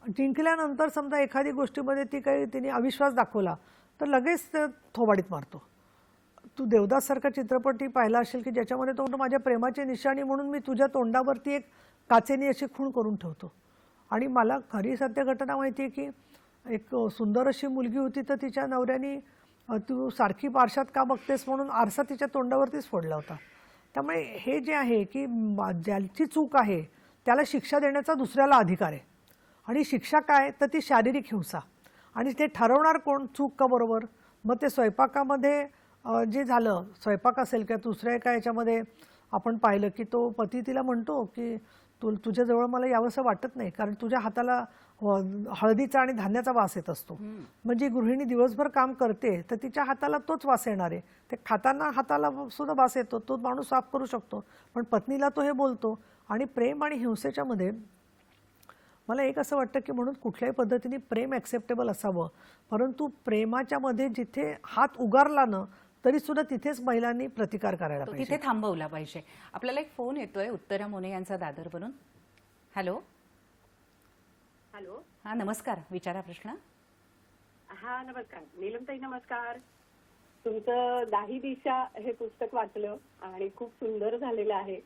जिंकल्यानंतर समजा एखादी गोष्टीमध्ये तिने अविश्वास दाखवला तर लगेच ते थोबाडीत मारतो. तू देवदाससारखा चित्रपटही पाहिला असेल की ज्याच्यामध्ये तो म्हणतो, माझ्या प्रेमाची निशाणी म्हणून मी तुझ्या तोंडावरती एक काचेनी अशी खूण करून ठेवतो. आणि मला खरी सत्य घटना माहिती आहे की एक सुंदर अशी मुलगी होती तर तिच्या नवऱ्याने तू सारखी आरशात का बघतेस म्हणून आरसा तिच्या तोंडावरतीच फोडला होता. त्यामुळे हे जे आहे की ज्याची चूक आहे त्याला शिक्षा देण्याचा दुसऱ्याला अधिकार आहे. आणि शिक्षा काय तर ती शारीरिक हिंसा. आणि ते ठरवणार कोण, चूक का बरोबर. मग ते स्वयंपाकामध्ये जे झालं, स्वयंपाक असेल किंवा दुसऱ्या एका याच्यामध्ये आपण पाहिलं की तो पती तिला म्हणतो की तुझ्याजवळ मला यावंसं वाटत नाही कारण तुझ्या हाताला हळदीचा आणि धान्याचा वास येत असतो. म्हणजे गृहिणी दिवसभर काम करते तर तिच्या हाताला तोच वास येणार आहे. ते खाताना हाताला सुद्धा वास येतो, तो माणूस साफ करू शकतो, पण पत्नीला तो हे बोलतो. आणि प्रेम आणि हिंसेच्या मध्ये मला एक असं वाटतं की म्हणून कुठल्याही पद्धतीने प्रेम ॲक्सेप्टेबल असावं, परंतु प्रेमाच्या मध्ये जिथे हात उगारला ना तरी सुद्धा तिथेच महिलांनी प्रतिकार करायला पाहिजे, तिथे थांबवला पाहिजे. आपल्याला एक फोन येतोय उत्तरा मोने यांचा दादर बनून. हॅलो. हॅलो. हा नमस्कार, विचारा प्रश्न. हा नमस्कार नीलमताई, नमस्कार. तुमचं दाही दिशा हे पुस्तक वाचलं आणि खूप सुंदर झालेलं आहे.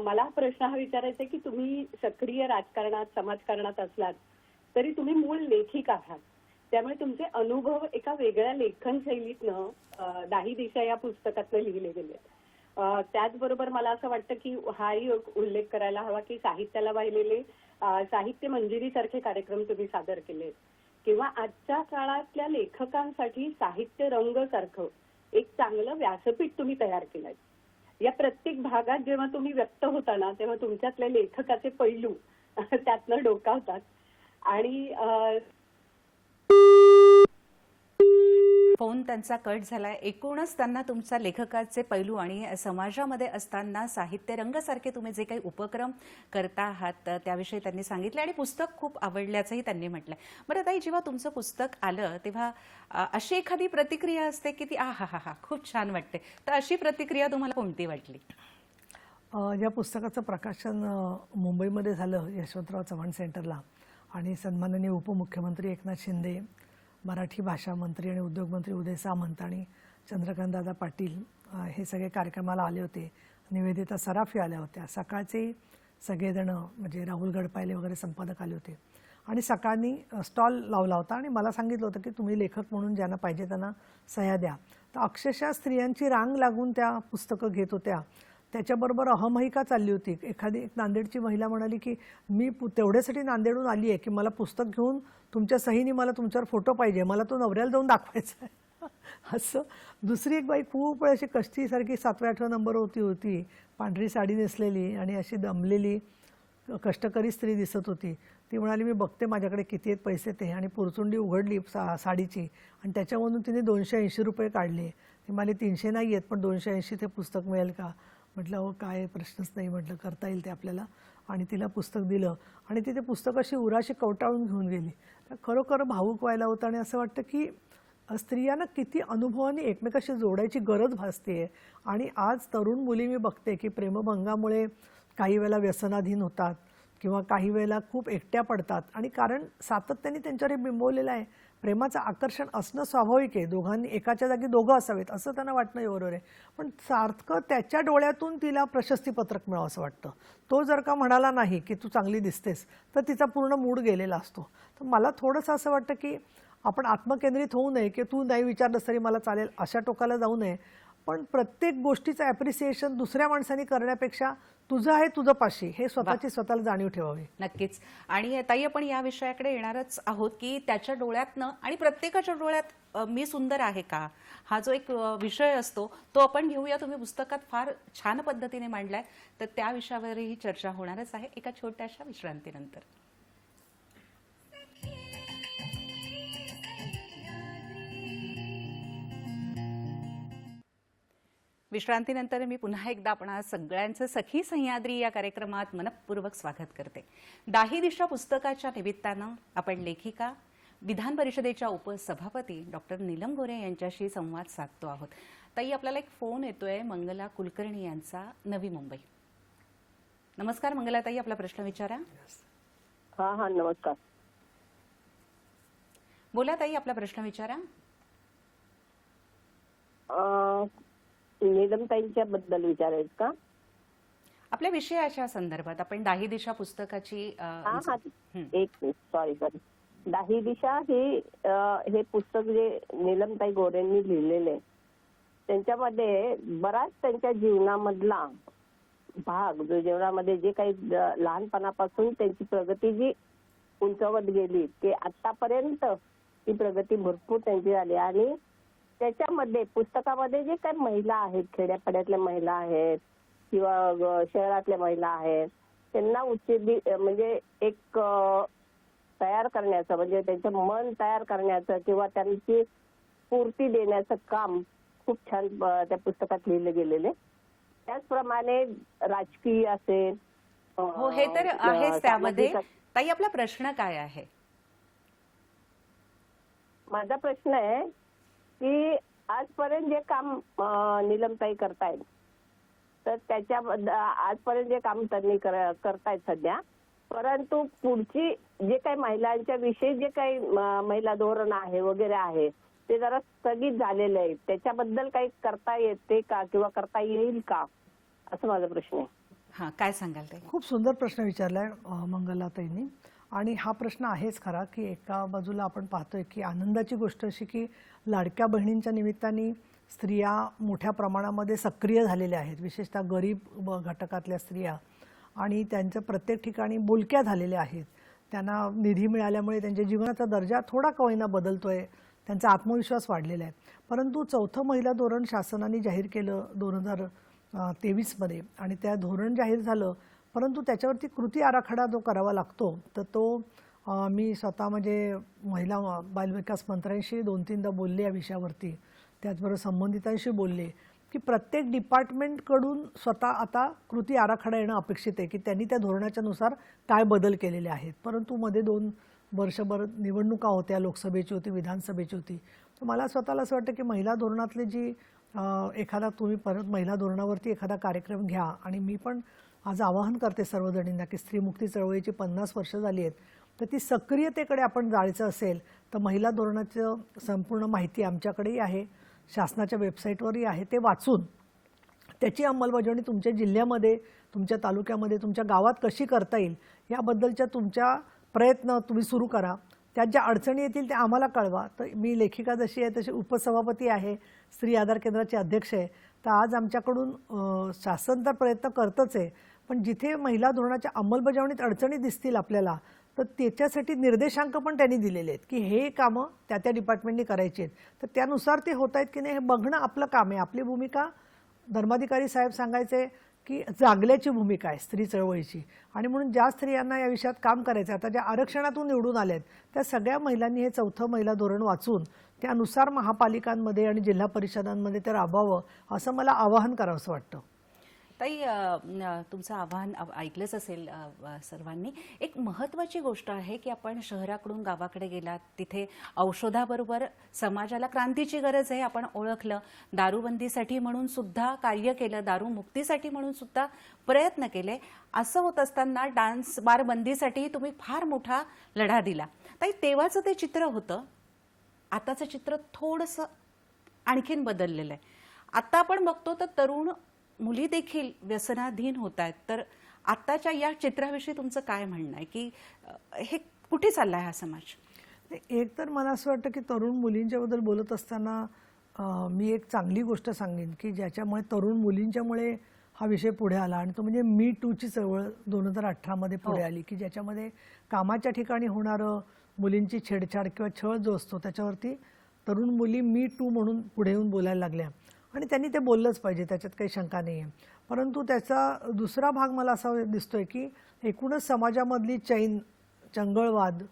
मला प्रश्न हा विचारायचा आहे की तुम्ही सक्रिय राजकारणात समाजकारणात असलात तरी तुम्ही मूळ लेखिका आहात, त्यामुळे तुमचे अनुभव एका वेगळ्या लेखन शैलीतनं दाही दिशा या पुस्तकातनं लिहिले गेले. त्याचबरोबर मला असं वाटतं की हाही उल्लेख करायला हवा की साहित्याला वाहिलेले साहित्य मंजिरी सारखे कार्यक्रम तुम्ही सादर केले किंवा आजच्या काळातल्या लेखकांसाठी साहित्य रंग सारखं एक चांगलं व्यासपीठ तुम्ही तयार केलंय. या प्रत्येक भागात जेव्हा तुम्ही व्यक्त होता ना तेव्हा तुमच्यातल्या लेखकाचे पैलू त्यातनं डोकावतात. आणि फोन त्यांचा कट झालाय. एकूणच त्यांना तुमचा लेखकाचे पैलू आणि समाजामध्ये असताना साहित्य रंगासारखे तुम्ही जे काही उपक्रम करता आहात त्याविषयी त्यांनी सांगितले आणि पुस्तक खूप आवडल्याचंही त्यांनी म्हटलंय. बरं ताई, जेव्हा तुमचं पुस्तक आलं तेव्हा अशी एखादी प्रतिक्रिया असते की ती हा खूप छान वाटते, तर अशी प्रतिक्रिया तुम्हाला कोणती वाटली? या पुस्तकाचं प्रकाशन मुंबईमध्ये झालं यशवंतराव चव्हाण सेंटरला आणि सन्माननीय उपमुख्यमंत्री एकनाथ शिंदे, मराठी भाषा मंत्री आणि उद्योग मंत्री उदय सामंत आणि चंद्रकांतदादा पाटील हे सगळे कार्यक्रमाला आले होते. निवेदिता सराफी आल्या होत्या. सकाळचे सगळेजण म्हणजे राहुल गडपायले वगैरे संपादक आले होते आणि सकाळनी स्टॉल लावला होता आणि मला सांगितलं होतं की तुम्ही लेखक म्हणून ज्यांना पाहिजे त्यांना सह्या द्या. तर अक्षरशः स्त्रियांची रांग लागून त्या पुस्तकं घेत होत्या. त्याच्याबरोबर अहमहिका चालली होती. एक नांदेडची महिला म्हणाली की मी तेवढ्यासाठी नांदेडून आली आहे की मला पुस्तक घेऊन तुमच्या सहीने मला तुमच्यावर फोटो पाहिजे, मला तो नवऱ्याला जाऊन दाखवायचा आहे. असं दुसरी एक बाई खूप अशी कष्टीसारखी 7व्या-8व्या नंबर होती, पांढरी साडी नेसलेली आणि अशी दमलेली कष्टकरी स्त्री दिसत होती. ती म्हणाली मी बघते माझ्याकडे किती आहेत पैसे ते, आणि पुरचुंडी उघडली साडीची आणि त्याच्यामधून तिने 280 रुपये काढले. ती म्हणाली 300 नाही आहेत पण 280 ते पुस्तक मिळेल का? म्हटलं हो काय प्रश्नच नाही, म्हटलं करता येईल ते आपल्याला. आणि तिला पुस्तक दिलं आणि ती ते पुस्तक अशी उराशी कवटाळून घेऊन गेली. तर खरोखर भावूक व्हायला होतं आणि असं वाटतं की स्त्रियांना किती अनुभवाने एकमेकाशी जोडायची गरज भासते. आणि आज तरुण मुली मी बघते की प्रेमभंगामुळे काही वेळेला व्यसनाधीन होतात किंवा काही वेळेला खूप एकट्या पडतात आणि कारण सातत्याने त्यांच्यावर हे बिंबवलेलं आहे. प्रेमाचं आकर्षण असणं स्वाभाविक आहे, दोघांनी एकाच्या जागी दोघं असावेत असं त्यांना वाटणं बरोबर आहे, पण सारखं त्याच्या डोळ्यातून तिला प्रशस्तीपत्रक मिळावं असं वाटतं. तो जर का म्हणाला नाही की तू चांगली दिसतेस तर तिचा पूर्ण मूड गेलेला असतो. तर मला थोडंसं असं वाटतं की आपण आत्मकेंद्रित होऊ नये की तू नाही विचारलंस तरी मला चालेल अशा टोकाला जाऊ नये, पण प्रत्येक गोष्टीचं ॲप्रिसिएशन दुसऱ्या माणसांनी करण्यापेक्षा तुझं आहे तुझं पाशी हे स्वतःची स्वतःला जाणीव ठेवावी. नक्कीच. आणि ताई आपण या विषयाकडे येणारच आहोत की त्याच्या डोळ्यातनं आणि प्रत्येकाच्या डोळ्यात मी सुंदर आहे का हा जो एक विषय असतो तो आपण घेऊया. तुम्ही पुस्तकात फार छान पद्धतीने मांडलाय, तर त्या विषयावरही चर्चा होणारच आहे एका छोट्याशा विश्रांतीनंतर. विश्रांतीनंतर मी पुन्हा एकदा आपणा सगळ्यांचं सखी सह्याद्री या कार्यक्रमात मनपूर्वक स्वागत करते. दाही दिशा पुस्तकाच्या निमित्तानं आपण लेखिका विधान परिषदेच्या उपसभापती डॉक्टर नीलम गोरे यांच्याशी संवाद साधतो आहोत. ताई, आपल्याला एक फोन येतोय मंगला कुलकर्णी यांचा, नवी मुंबई. नमस्कार मंगला ताई, आपला प्रश्न विचारा. हा नमस्कार. बोला ताई, आपला प्रश्न विचारा. नीलमताईंच्या बद्दल विचारायचं का? आपल्या विषयाच्या संदर्भात आपण दाही दिशा पुस्तकाची एक सॉरी 10 दिशा हे पुस्तक जे नीलमताई गोरेंनी लिहिलेले, त्यांच्यामध्ये बराच त्यांच्या जीवनामधला भाग, जो जीवनामध्ये जे काही लहानपणापासून त्यांची प्रगती जी उंचावत गेली, ते आतापर्यंत ती प्रगती भरपूर त्यांची झाली. आणि त्याच्यामध्ये पुस्तकामध्ये जे काही महिला आहेत, खेड्यापाड्यातल्या महिला आहेत किंवा शहरातल्या महिला आहेत, त्यांना म्हणजे एक तयार करण्याचं, म्हणजे त्यांचं मन तयार करण्याचं किंवा त्यांची स्फूर्ती देण्याचं काम खूप छान त्या पुस्तकात लिहिलं गेलेले. त्याचप्रमाणे राजकीय असेल, हो हे तर आहेच त्यामध्ये. ताई, आपला प्रश्न काय आहे? माझा प्रश्न आहे की आजपर्यंत जे काम नीलमताई करतायत, तर त्याच्याबद्दल आजपर्यंत जे काम त्यांनी करतायत सध्या, परंतु पुढची जे काही महिलांच्या विषयी जे काही महिला धोरण आहे वगैरे आहे, ते जरा स्थगित झालेलं आहे. त्याच्याबद्दल काही करता येते का किंवा करता येईल का, असं माझा प्रश्न आहे. हा, काय सांगाल ताई? खूप सुंदर प्रश्न विचारलाय मंगलाताईंनी. आणि हा प्रश्न आहेच खरा की एका बाजूला आपण पाहतोय की आनंदाची गोष्ट अशी की लाडक्या बहिणींच्या निमित्ताने स्त्रिया मोठ्या प्रमाणामध्ये सक्रिय झालेल्या आहेत, विशेषतः गरीब घटकातल्या स्त्रिया, आणि त्यांच्या प्रत्येक ठिकाणी बोलक्या झालेल्या आहेत. त्यांना निधी मिळाल्यामुळे त्यांच्या जीवनाचा दर्जा थोडा का होईना बदलतोय, त्यांचा आत्मविश्वास वाढलेला आहे. परंतु 4थं महिला धोरण शासनाने जाहीर केलं 2023 आणि त्या धोरण जाहीर झालं, परंतु त्याच्यावरती कृती आराखडा जो करावा लागतो, तर तो मी स्वतः म्हणजे महिला बालविकास मंत्र्यांशी 2-3दा बोलले या विषयावरती. त्याचबरोबर संबंधितांशी बोलले की प्रत्येक डिपार्टमेंटकडून स्वतः आता कृती आराखडा येणं अपेक्षित आहे की त्यांनी त्या धोरणाच्या नुसार काय बदल केलेले आहेत. परंतु मध्ये 2 वर्षभर निवडणुका होत्या, लोकसभेची होती, विधानसभेची होती. तर मला स्वतःला असं वाटतं की महिला धोरणातले जी एखादा तुम्ही परत महिला धोरणावरती एखादा कार्यक्रम घ्या. आणि मी पण आज आवाहन करते सर्वजणींना की स्त्रीमुक्ती चळवळीची 50 वर्ष झाली आहेत, तर ती सक्रियतेकडे आपण जायचं असेल तर महिला धोरणाचं संपूर्ण माहिती आमच्याकडेही आहे, शासनाच्या वेबसाईटवरही आहे. ते वाचून त्याची अंमलबजावणी तुमच्या जिल्ह्यामध्ये, तुमच्या तालुक्यामध्ये, तुमच्या गावात कशी करता येईल याबद्दलच्या तुमच्या प्रयत्न तुम्ही सुरू करा. त्यात ज्या अडचणी येतील त्या आम्हाला कळवा. तर मी लेखिका जशी आहे तशी उपसभापती आहे, स्त्री आधार केंद्राचे अध्यक्ष आहे. तर आज आमच्याकडून शासन तर प्रयत्न करतच आहे, पण जिथे महिला धोरणाच्या अंमलबजावणीत अडचणी दिसतील आपल्याला, तर त्याच्यासाठी निर्देशांक पण त्यांनी दिलेले आहेत की हे कामं त्या डिपार्टमेंटनी करायची आहेत. तर त्यानुसार ते होत आहेत की नाही हे बघणं आपलं काम आहे. आपली भूमिका, धर्माधिकारी साहेब सांगायचे की जागल्याची भूमिका आहे स्त्री चळवळीची. आणि म्हणून ज्या स्त्रियांना या विषयात काम करायचं, आता ज्या आरक्षणातून निवडून आल्यात त्या सगळ्या महिलांनी हे 4थं महिला धोरण वाचून त्यानुसार महापालिकांमध्ये आणि जिल्हा परिषदांमध्ये ते राबवावं, असं मला आवाहन करावंसं वाटतं. ताई, तुमचं आव्हान ऐकलंच असेल सर्वांनी. एक महत्त्वाची गोष्ट आहे की आपण शहराकडून गावाकडे गेलात, तिथे औषधाबरोबर समाजाला क्रांतीची गरज आहे आपण ओळखलं, दारूबंदीसाठी म्हणून सुद्धा कार्य केलं, दारूमुक्तीसाठी म्हणून सुद्धा प्रयत्न केले. असं होत असताना डान्स बार बंदीसाठी तुम्ही फार मोठा लढा दिला. ताई, तेव्हाचं ते चित्र होतं, आताचं चित्र थोडंसं आणखीन बदललेलं आहे. आता आपण बघतो तर तरुण मुली देखील व्यसनाधीन होत आहेत. तर आत्ताच्या या चित्राविषयी तुमचं काय म्हणणं आहे की हे कुठे चालला आहे हा समाज? एक तर मला असं वाटतं की तरुण मुलींच्याबद्दल बोलत असताना मी एक चांगली गोष्ट सांगेन की ज्याच्यामुळे तरुण मुलींच्यामुळे हा विषय पुढे आला, आणि तो म्हणजे मी टूची चळवळ 2018 पुढे आली की ज्याच्यामध्ये कामाच्या ठिकाणी होणारं मुलींची छेडछाड किंवा छळ जो असतो त्याच्यावरती तरुण मुली मी टू म्हणून पुढे येऊन बोलायला लागल्या. आणि त्यांनी ते बोललंच पाहिजे, त्याच्यात काही शंका नाही आहे. परंतु त्याचा दुसरा भाग मला असा दिसतोय की एकूणच समाजामधली चंगळवाद,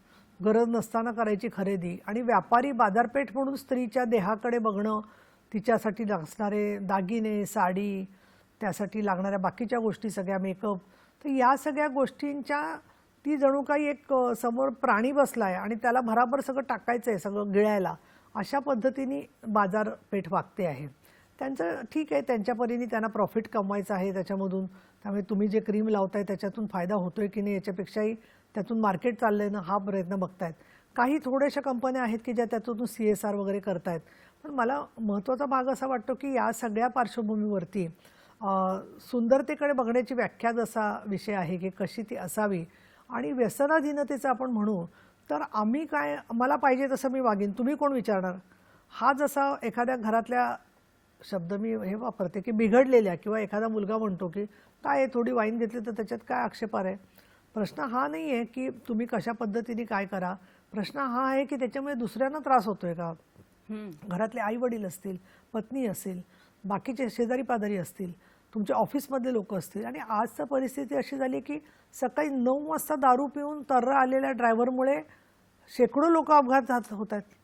गरज नसताना करायची खरेदी, आणि व्यापारी बाजारपेठ म्हणून स्त्रीच्या देहाकडे बघणं, तिच्यासाठी लागणारे दागिने, साडी, त्यासाठी लागणाऱ्या बाकीच्या गोष्टी, सगळ्या मेकअप, तर या सगळ्या गोष्टींच्या ती जणू काही एक समोर प्राणी बसलाय आणि त्याला भराभर सगळं टाकायचं आहे, सगळं गिळायला, अशा पद्धतीने बाजारपेठ वागते आहे. त्यांचं ठीक आहे, त्यांच्या परीने त्यांना प्रॉफिट कमवायचं आहे त्याच्यामधून. त्यामुळे तुम्ही जे क्रीम लावताय त्याच्यातून फायदा होतोय की नाही याच्यापेक्षाही त्यातून मार्केट चाललंय ना हा प्रयत्न बघतायत. काही थोड्याशा कंपन्या आहेत की ज्या त्यातून CSR वगैरे करतायत. पण मला महत्त्वाचा भाग असा वाटतो की या सगळ्या पार्श्वभूमीवरती सुंदरतेकडे बघण्याची व्याख्या जसा विषय आहे की कशी ती असावी, आणि व्यसनाधीनतेचं आपण म्हणू तर आम्ही काय, मला पाहिजे तसं मी वागीन, तुम्ही कोण विचारणार, हा जसा एखाद्या घरातल्या शब्द मी हे वापरते की बिघडलेल्या, किंवा एखादा मुलगा म्हणतो की काय थोडी वाईन घेतली तर त्याच्यात काय आक्षेपार आहे. प्रश्न हा नाही आहे की तुम्ही कशा पद्धतीने काय करा, प्रश्न हा आहे की त्याच्यामुळे दुसऱ्यांना त्रास होतोय का. घरातले आई वडील असतील, पत्नी असेल, बाकीचे शेजारी पाजारी असतील, तुमच्या ऑफिसमधले लोक असतील. आणि आजची परिस्थिती अशी झाली की सकाळी 9 वाजता दारू पिऊन तर्र आलेल्या ड्रायव्हरमुळे शेकडो लोक अपघात होत आहेत.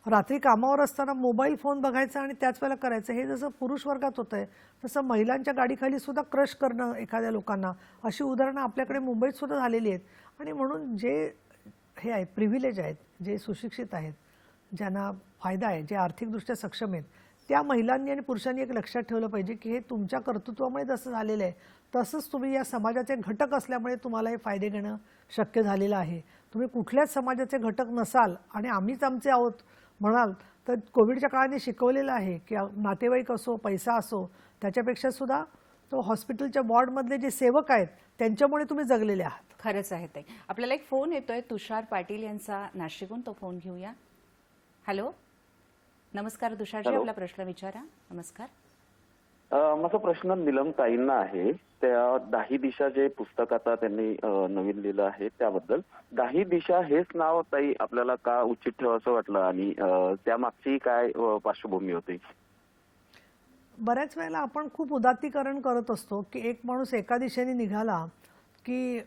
रात्री कामावर असताना मोबाईल फोन बघायचा आणि त्याच वेळेला करायचं. हे जसं पुरुष वर्गात होतं आहे तसं महिलांच्या गाडीखाली सुद्धा क्रश करणं एखाद्या लोकांना, अशी उदाहरणं आपल्याकडे मुंबईत सुद्धा झालेली आहेत. आणि म्हणून जे हे आहेत, प्रिव्हिलेज आहेत, जे सुशिक्षित आहेत, ज्यांना फायदा आहे, जे आर्थिकदृष्ट्या सक्षम आहेत, त्या महिलांनी आणि पुरुषांनी एक लक्षात ठेवलं पाहिजे की हे तुमच्या कर्तृत्वामुळे जसं झालेलं आहे तसंच तुम्ही या समाजाचे घटक असल्यामुळे तुम्हाला हे फायदे घेणं शक्य झालेलं आहे. तुम्ही कुठल्याच समाजाचे घटक नसाल आणि आम्हीच आमचे आहोत म्हणाल तर कोविडच्या काळाने शिकवलेलं आहे की नातेवाईक असो, पैसा असो, त्याच्यापेक्षा सुद्धा तो हॉस्पिटलच्या वॉर्डमधले जे सेवक आहेत त्यांच्यामुळे तुम्ही जगलेले आहात. खरंच आहे ते. आपल्याला एक फोन येतोय तुषार पाटील यांचा नाशिकहून, तो फोन घेऊया. हॅलो, नमस्कार तुषारजी, आपला प्रश्न विचारा. नमस्कार. माझा प्रश्न नीलमताईंना आहे. त्या 10 दिशा जे पुस्तक आता त्यांनी नवीन लिहिलं आहे त्याबद्दल. 10 दिशा हेच नाव ताई आपल्याला का उचित ठेवावं वाटलं आणि त्यामागची काय पार्श्वभूमी होती? बऱ्याच वेळेला आपण खूप उदात्तीकरण करत असतो की एक माणूस एका दिशेने निघाला की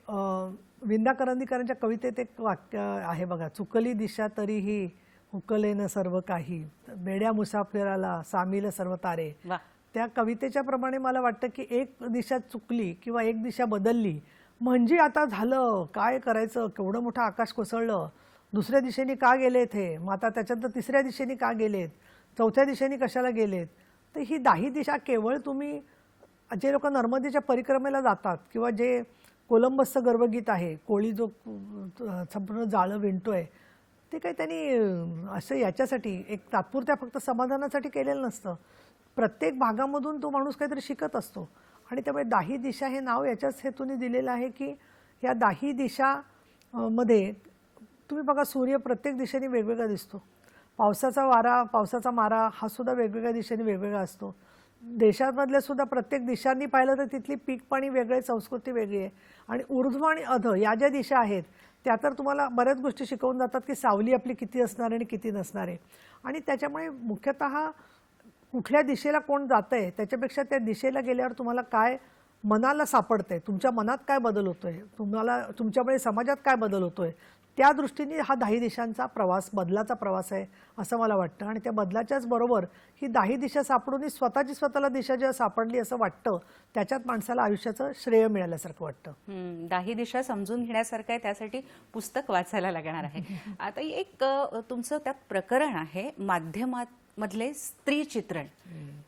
विंदा करंदीकरांच्या कवितेत एक वाक्य आहे बघा, चुकली दिशा तरीही हुकलेन सर्व काही, बेड्या मुसाफिराला सामील सर्व तारे. वा. त्या कवितेच्या प्रमाणे मला वाटतं की एक दिशा चुकली किंवा एक दिशा बदलली म्हणजे आता झालं, काय करायचं, केवढं मोठं आकाश कोसळलं, दुसऱ्या दिशेने का गेलेत हे, मग आता त्याच्यानंतर तिसऱ्या दिशेने का गेलेत, चौथ्या दिशेने कशाला गेलेत. तर ही 10 दिशा केवळ तुम्ही जे लोक नर्मदेच्या परिक्रमेला जातात किंवा जे कोलंबसचं गर्वगीत आहे, कोळी जो संपूर्ण जाळं विणतोय, ते काही त्यांनी असं याच्यासाठी एक तात्पुरत्या फक्त समाधानासाठी केलेलं नसतं. प्रत्येक भागामधून तो माणूस काहीतरी शिकत असतो. आणि त्यामुळे 10 दिशा हे नाव याच्याच हेतूने दिलेलं आहे की या 10 दिशा मध्ये तुम्ही बघा, सूर्य प्रत्येक दिशेने वेगवेगळा दिसतो, पावसाचा वारा, पावसाचा मारा हा सुद्धा वेगवेगळ्या दिशेने वेगवेगळा असतो. देशामधल्या सुद्धा प्रत्येक दिशांनी पाहिलं तर तिथली पीक पाणी वेगळे, संस्कृती वेगळी आहे. आणि ऊर्ध्व आणि अध या ज्या दिशा आहेत त्या तर तुम्हाला बऱ्याच गोष्टी शिकवून जातात की सावली आपली किती असणार आणि किती नसणार आहे. आणि त्याच्यामुळे मुख्यतः कुठल्या दिशेला कोण जातंय त्याच्यापेक्षा त्या दिशेला गेल्यावर तुम्हाला काय मनाला सापडतंय, तुमच्या मनात काय बदल होतोय, तुम्हाला तुमच्यामुळे समाजात काय बदल होतोय, त्या दृष्टीने हा 10 दिशांचा प्रवास, बदलाचा प्रवास आहे असं मला वाटतं. आणि त्या बदलाच्याच बरोबर ही 10 दिशा सापडून स्वतःला दिशा जेव्हा सापडली असं वाटतं त्याच्यात माणसाला आयुष्याचं श्रेय मिळाल्यासारखं वाटतं. 10 दिशा समजून घेण्यासारखं आहे, त्यासाठी पुस्तक वाचायला लागणार आहे. आता एक तुमचं त्यात प्रकरण आहे माध्यमात मधले स्त्री चित्रण.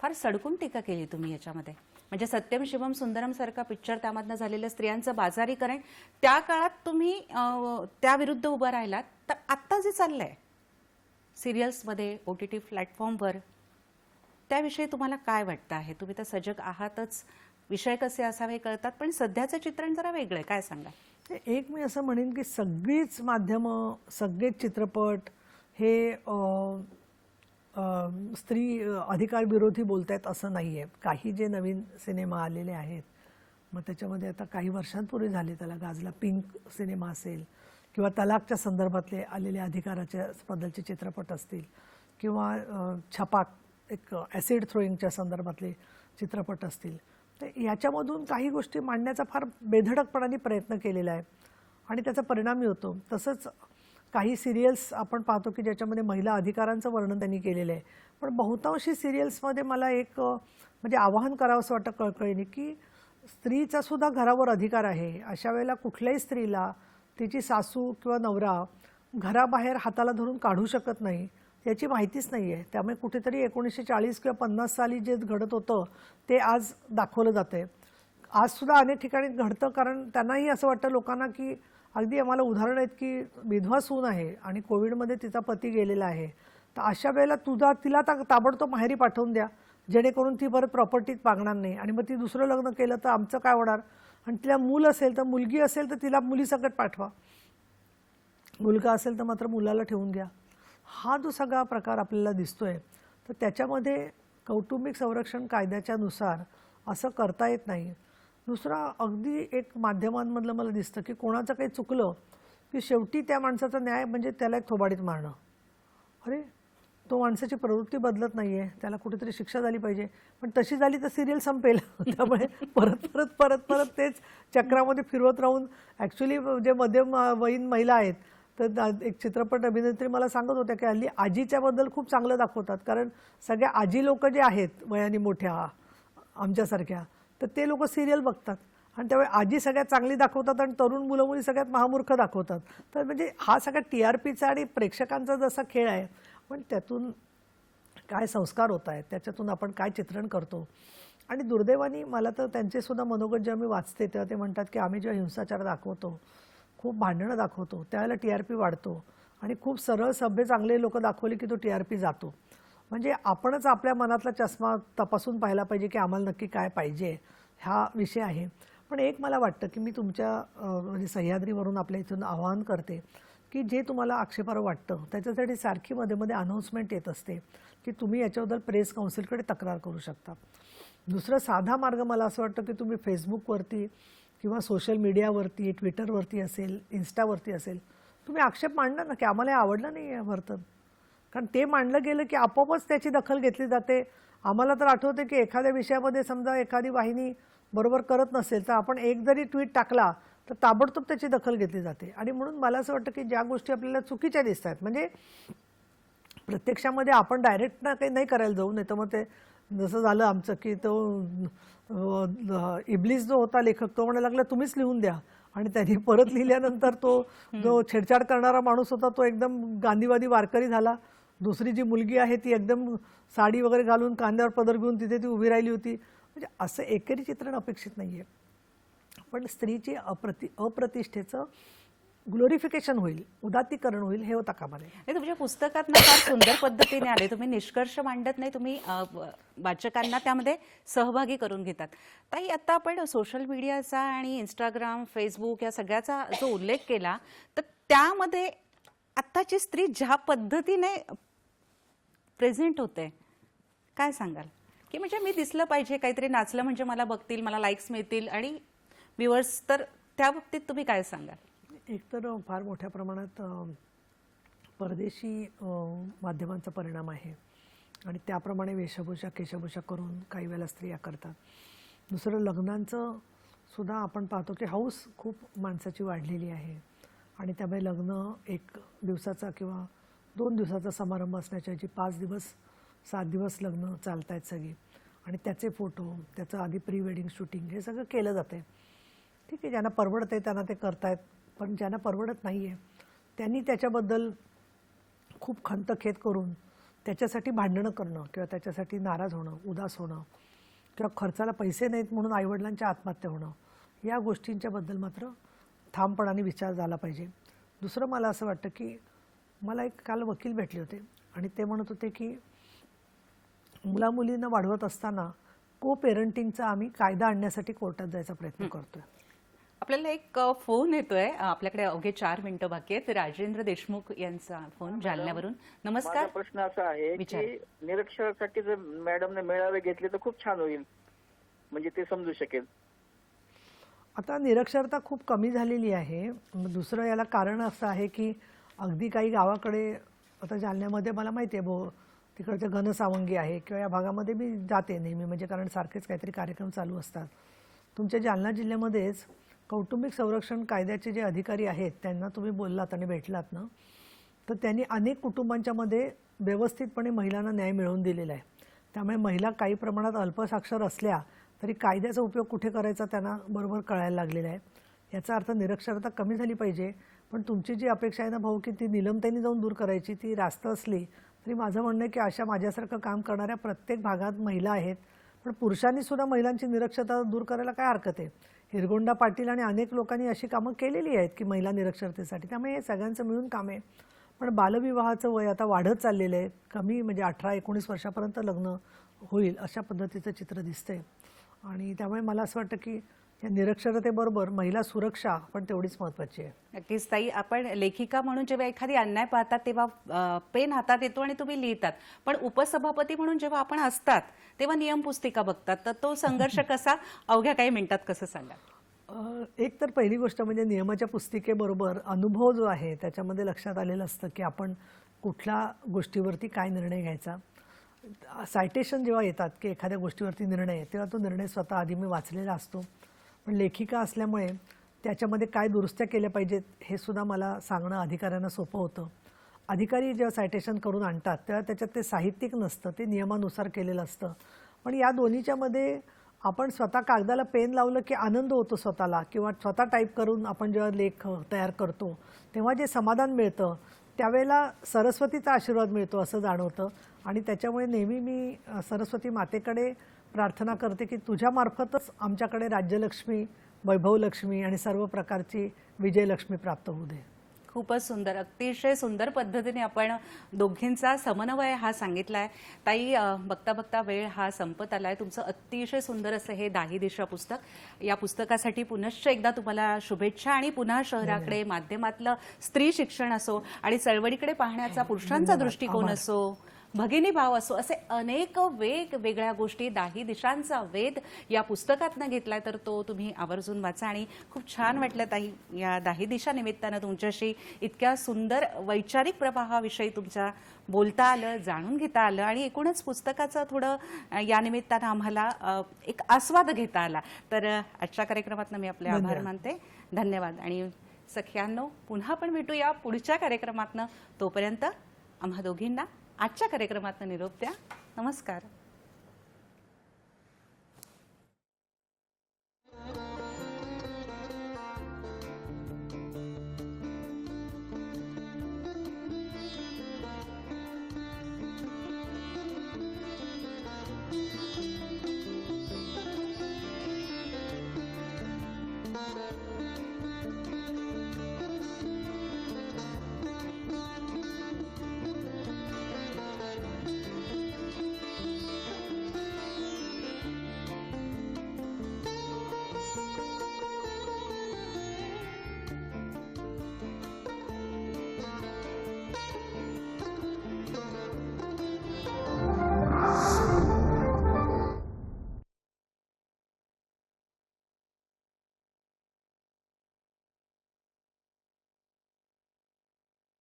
फार सडकून टीका केली तुम्ही याच्यामध्ये. म्हणजे सत्यम शिवम सुंदरम सारखा पिक्चर, त्यामधनं झालेलं स्त्रियांचं बाजारीकरण, त्या काळात तुम्ही त्याविरुद्ध उभं राहिलात. तर आत्ता जे चाललंय सिरियल्समध्ये, OTT प्लॅटफॉर्मवर, त्याविषयी तुम्हाला काय वाटतं आहे? तुम्ही तर सजग आहातच, विषय कसे असावे कळतात, पण सध्याचं चित्रण जरा वेगळं आहे, काय सांगा? एक मी असं म्हणेन की सगळीच माध्यमं, सगळेच चित्रपट हे स्त्री अधिकार विरोधी बोलत आहेत असं नाही आहे. काही जे नवीन सिनेमा आलेले आहेत, मग त्याच्यामध्ये आता काही वर्षांपूर्वी झाले त्याला गाजला पिंक सिनेमा असेल, किंवा तलाकच्या संदर्भातले आलेले अधिकाराच्या बद्दलचे चित्रपट असतील, किंवा छपाक एक ॲसिड थ्रोईंगच्या संदर्भातले चित्रपट असतील, तर याच्यामधून काही गोष्टी मांडण्याचा फार बेधडकपणाने प्रयत्न केलेला आहे आणि त्याचा परिणामही होतो. तसंच काही सिरियल्स आपण पाहतो की ज्याच्यामध्ये महिला अधिकारांचं वर्णन त्यांनी केलेलं आहे. पण बहुतांशी सिरियल्समध्ये मला एक म्हणजे आवाहन करावं असं वाटतं कळकळीने की स्त्रीचा सुद्धा घरावर अधिकार आहे. अशा वेळेला कुठल्याही स्त्रीला तिची सासू किंवा नवरा घराबाहेर हाताला धरून काढू शकत नाही याची माहितीच नाही आहे. त्यामुळे कुठेतरी 1940 किंवा 50 साली जे घडत होतं ते आज दाखवलं जातं आहे. आजसुद्धा अनेक ठिकाणी घडतं, कारण त्यांनाही असं वाटतं लोकांना की अगदी आम्हाला उदाहरण आहेत की विधवा सून आहे आणि कोविडमध्ये तिचा पती गेलेला आहे, तर अशा वेळेला तिला ताबडतोब माहेरी पाठवून द्या, जेणेकरून ती परत प्रॉपर्टीत मागणार नाही. आणि मग ती दुसरं लग्न केलं तर आमचं काय होणार, आणि तिला मूल असेल तर मुलगी असेल तर तिला मुलीसकट पाठवा, मुलगा असेल तर मात्र मुलाला ठेवून घ्या. हा जो सगळा प्रकार आपल्याला दिसतोय, तर त्याच्यामध्ये कौटुंबिक संरक्षण कायद्याच्या नुसार असं करता येत नाही. दुसरा अगदी एक माध्यमांमधलं मला दिसतं की कोणाचं काही चुकलं की शेवटी त्या माणसाचा न्याय म्हणजे त्याला एक थोबाडीत मारणं. अरे तो माणसाची प्रवृत्ती बदलत नाही आहे, त्याला कुठेतरी शिक्षा झाली पाहिजे, पण तशी झाली तर सिरियल संपेल. त्यामुळे परत परत परत परत तेच चक्रामध्ये फिरवत राहून ॲक्च्युली जे मध्यम वयीन महिला आहेत, तर एक चित्रपट अभिनेत्री मला सांगत होत्या की हल्ली आजीच्याबद्दल खूप चांगलं दाखवतात, कारण सगळ्या आजी लोक जे आहेत वयाने मोठ्या आमच्यासारख्या, तर ते लोक सिरियल बघतात आणि त्यावेळी आजी सगळ्यात चांगली दाखवतात आणि तरुण मुलं मुली सगळ्यात महामूर्ख दाखवतात. तर म्हणजे हा सगळा TRPचा आणि प्रेक्षकांचा जसा खेळ आहे, पण त्यातून काय संस्कार होत आहेत, त्याच्यातून आपण काय चित्रण करतो. आणि दुर्दैवाने मला तर त्यांचेसुद्धा मनोगत जेव्हा मी वाचते तेव्हा ते म्हणतात की आम्ही जेव्हा हिंसाचार दाखवतो, खूप भांडणं दाखवतो, त्यावेळेला TRP वाढतो आणि खूप सरळ सभ्य चांगले लोक दाखवले की तो TRP जातो. म्हणजे आपणच आपल्या मनातला चष्मा तपासून पाहायला पाहिजे की आम्हाला नक्की काय पाहिजे, हा विषय आहे. पण एक मला वाटतं की मी तुमच्या म्हणजे सह्याद्रीवरून आपल्या इथून आवाहन करते की जे तुम्हाला आक्षेपार्ह वाटतं त्याच्यासाठी सारखी मध्ये मध्ये अनाऊन्समेंट येत असते की तुम्ही याच्याबद्दल प्रेस काउन्सिलकडे तक्रार करू शकता. दुसरा साधा मार्ग मला असं वाटतं की तुम्ही फेसबुकवरती किंवा सोशल मीडियावरती, ट्विटरवरती असेल, इन्स्टावरती असेल, तुम्ही आक्षेप मांडला ना की आम्हाला हे आवडलं नाही आहे वर्तन. कारण ते मांडलं गेलं की आपोआपच त्याची दखल घेतली जाते. आम्हाला तर आठवते की एखाद्या विषयामध्ये समजा एखादी वाहिनी बरोबर करत नसेल तर आपण एक जरी ट्विट टाकला तर ताबडतोब त्याची दखल घेतली जाते. आणि म्हणून मला असं वाटतं की ज्या गोष्टी आपल्याला चुकीच्या दिसत आहेत, म्हणजे प्रत्यक्षामध्ये आपण डायरेक्ट ना काही नाही करायला जाऊ, नाही तर मग ते जसं झालं आमचं की तो इब्लिस जो होता लेखक, तो म्हणायला लागला तुम्हीच लिहून द्या, आणि त्यांनी परत लिहिल्यानंतर तो जो छेडछाड करणारा माणूस होता तो एकदम गांधीवादी वारकरी झाला. दुसरी जी मुलगी आहे ती एकदम साडी वगैरे घालून कांद्यावर पदर घेऊन तिथे ती उभी राहिली होती. म्हणजे असं एकेरी चित्रण अपेक्षित नाही आहे, पण स्त्रीची अप्रतिष्ठेचं ग्लोरिफिकेशन होईल, उदात्तीकरण होईल, हे होता कामा नये. हे तुमच्या पुस्तकात ना फार सुंदर पद्धतीने आले. तुम्ही निष्कर्ष मांडत नाही, तुम्ही वाचकांना त्यामध्ये सहभागी करून घेतात. ताई, आता आपण सोशल मीडियाचा आणि इंस्टाग्राम, फेसबुक या सगळ्याचा जो उल्लेख केला, तर त्यामध्ये आत्ताची स्त्री ज्या पद्धतीने प्रेझेंट होते, काय सांगाल? की म्हणजे मी दिसलं पाहिजे, काहीतरी नाचलं म्हणजे मला बघतील, मला लाईक्स मिळतील आणि व्ह्युअर्स, तर त्या बाबतीत तुम्ही काय सांगाल? एकतर फार मोठ्या प्रमाणात परदेशी माध्यमांचा परिणाम आहे आणि त्याप्रमाणे वेशभूषा केशभूषा करून काही वेळेला स्त्रिया करतात. दुसरं लग्नांचं सुद्धा आपण पाहतो की हौस खूप माणसाची वाढलेली आहे आणि त्यामुळे लग्न 1 दिवसाचा किंवा 2 दिवसाचा समारंभ असण्याच्या ऐवजी 5 दिवस 7 दिवस लग्न चालत आहेत सगळी, आणि त्याचे फोटो, त्याचं आधी प्री वेडिंग शूटिंग हे सगळं केलं जातं आहे. ठीक आहे, ज्यांना परवडत आहे त्यांना ते करतायत, पण ज्यांना परवडत नाही आहे त्यांनी त्याच्याबद्दल खूप खंतखेत करून त्याच्यासाठी भांडणं करणं किंवा त्याच्यासाठी नाराज होणं, उदास होणं किंवा खर्चाला पैसे नाहीत म्हणून आईवडिलांच्या आत्महत्या होणं, या गोष्टींच्याबद्दल मात्र ठामपणाने विचार झाला पाहिजे. दुसरं मला असं वाटतं की मला एक काल वकील भेटले होते आणि ते म्हणत होते की मुलामुलींना वाढवत असताना को पेरेंटिंगचा आम्ही कायदा आणण्यासाठी कोर्टात जायचा प्रयत्न करतोय. आपल्याला एक फोन येतोय, आपल्याकडे अवघे 4 मिनिटं बाकी आहेत. राजेंद्र देशमुख यांचा फोन जालन्यावरून. नमस्कार. माझा प्रश्न असा आहे की निरक्षरांसाठी जर मॅडमने मेळावे घेतले तर खूप छान होईल, म्हणजे ते समजू शकेल. आता निरक्षरता खूप कमी झालेली आहे. दुसरं याला कारण असं आहे की अगदी काही गावाकडे, आता जालन्यामध्ये मला माहिती आहे तिकडचे घनसावंगी आहे किंवा या भागामध्ये मी जाते नेहमी, म्हणजे कारण सारखेच काहीतरी कार्यक्रम चालू असतात. तुमच्या जालना जिल्ह्यामध्येच कौटुंबिक संरक्षण कायद्याचे जे अधिकारी आहेत त्यांना तुम्ही बोललात आणि भेटलात ना, तर त्यांनी अनेक कुटुंबांच्या मध्ये व्यवस्थितपणे महिलांना न्याय मिळवून दिलेला आहे. त्यामुळे महिला काही प्रमाणात अल्पसाक्षर असल्या तरी कायद्याचा उपयोग कुठे करायचा त्यांना बरोबर कळायला लागलेला आहे. याचा अर्थ निरक्षरता कमी झाली पाहिजे, पण तुमची जी अपेक्षा आहे ना भाऊ की ती नीलमताईंनी जाऊन दूर करायची, ती रास्त असली तरी माझं म्हणणं आहे की अशा माझ्यासारखं काम करणाऱ्या प्रत्येक भागात महिला आहेत, पण पुरुषांनी सुद्धा महिलांची निरक्षरता दूर करायला काय हरकत आहे. हिरगोंडा पाटील आणि अनेक लोकांनी अशी कामं केलेली आहेत की महिला निरक्षरतेसाठी, त्यामुळे हे सगळ्यांचं मिळून काम आहे. पण बालविवाहाचं वय आता वाढत चाललेलं आहे, कमी म्हणजे 18-19 वर्षापर्यंत लग्न होईल अशा पद्धतीचं चित्र दिसतंय. आणि त्यामुळे मला असं वाटतं की या निरक्षरतेबरोबर महिला सुरक्षा पण तेवढीच महत्त्वाची आहे. नक्कीच ताई, आपण लेखिका म्हणून जेव्हा एखादी अन्याय पाहतात तेव्हा पेन हातात येतो आणि तुम्ही लिहितात, पण उपसभापती म्हणून जेव्हा आपण असतात तेव्हा नियमपुस्तिका बघतात, तर तो संघर्ष कसा अवघ्या काही मिनिटात कसं सांगा? एक तर पहिली गोष्ट म्हणजे नियमाच्या पुस्तिकेबरोबर अनुभव जो आहे त्याच्यामध्ये लक्षात आलेलं असतं की आपण कुठल्या गोष्टीवरती काय निर्णय घ्यायचा. सायटेशन जेव्हा येतात की एखाद्या गोष्टीवरती निर्णय, तेव्हा तो निर्णय स्वतः आधी मी वाचलेला असतो, पण लेखिका असल्यामुळे त्याच्यामध्ये काय दुरुस्त्या केल्या पाहिजेत हे सुद्धा मला सांगणं अधिकाऱ्यांना सोपं होतं. अधिकारी जेव्हा सायटेशन करून आणतात तेव्हा त्याच्यात ते साहित्यिक नसतं, ते नियमानुसार केलेलं असतं. पण या दोन्हीच्यामध्ये आपण स्वतः कागदाला पेन लावलं की आनंद होतो स्वतःला, किंवा स्वतः टाईप करून आपण जेव्हा लेख तयार करतो तेव्हा जे समाधान मिळतं त्यावेळेला सरस्वतीचा आशीर्वाद मिळतो असं जाणवतं. आणि त्याच्यामुळे नेहमी मी सरस्वती मातेकडे प्रार्थना करते की तुझ्यामार्फतच आमच्याकडे राज्यलक्ष्मी, वैभवलक्ष्मी आणि सर्व प्रकारची विजयलक्ष्मी प्राप्त होऊ दे. खूपच सुंदर, अतिशय सुंदर पद्धतीने आपण दोघींचा समन्वय हा सांगितला आहे. ताई, बघता बघता वेळ हा संपत आला आहे. तुमचं अतिशय सुंदर असं हे दाही दिशा पुस्तक, या पुस्तकासाठी पुनश्च एकदा तुम्हाला शुभेच्छा. आणि पुन्हा शहराकडे, माध्यमातलं स्त्री शिक्षण असो आणि चळवळीकडे पाहण्याचा पुरुषांचा दृष्टिकोन असो, भगिनी भाव असो, असे अनेक वेगवेगळ्या गोष्टी, दाही दिशांचा वेध या पुस्तकातनं घेतलाय, तर तो तुम्ही आवर्जून वाचा. आणि खूप छान वाटलं ताई, या दाही दिशा निमित्तानं तुमच्याशी इतक्या सुंदर वैचारिक प्रवाहाविषयी तुमच्या बोलता आलं, जाणून घेता आलं, आणि एकूणच पुस्तकाचं थोडं या निमित्तानं आम्हाला एक आस्वाद घेता आला. तर आजच्या कार्यक्रमातनं मी आपले आभार मानते. धन्यवाद. आणि सख्यांनो, पुन्हा पण भेटूया पुढच्या कार्यक्रमातनं. तोपर्यंत आम्हा दोघींना आजच्या कार्यक्रमातनं निरोप द्या. नमस्कार.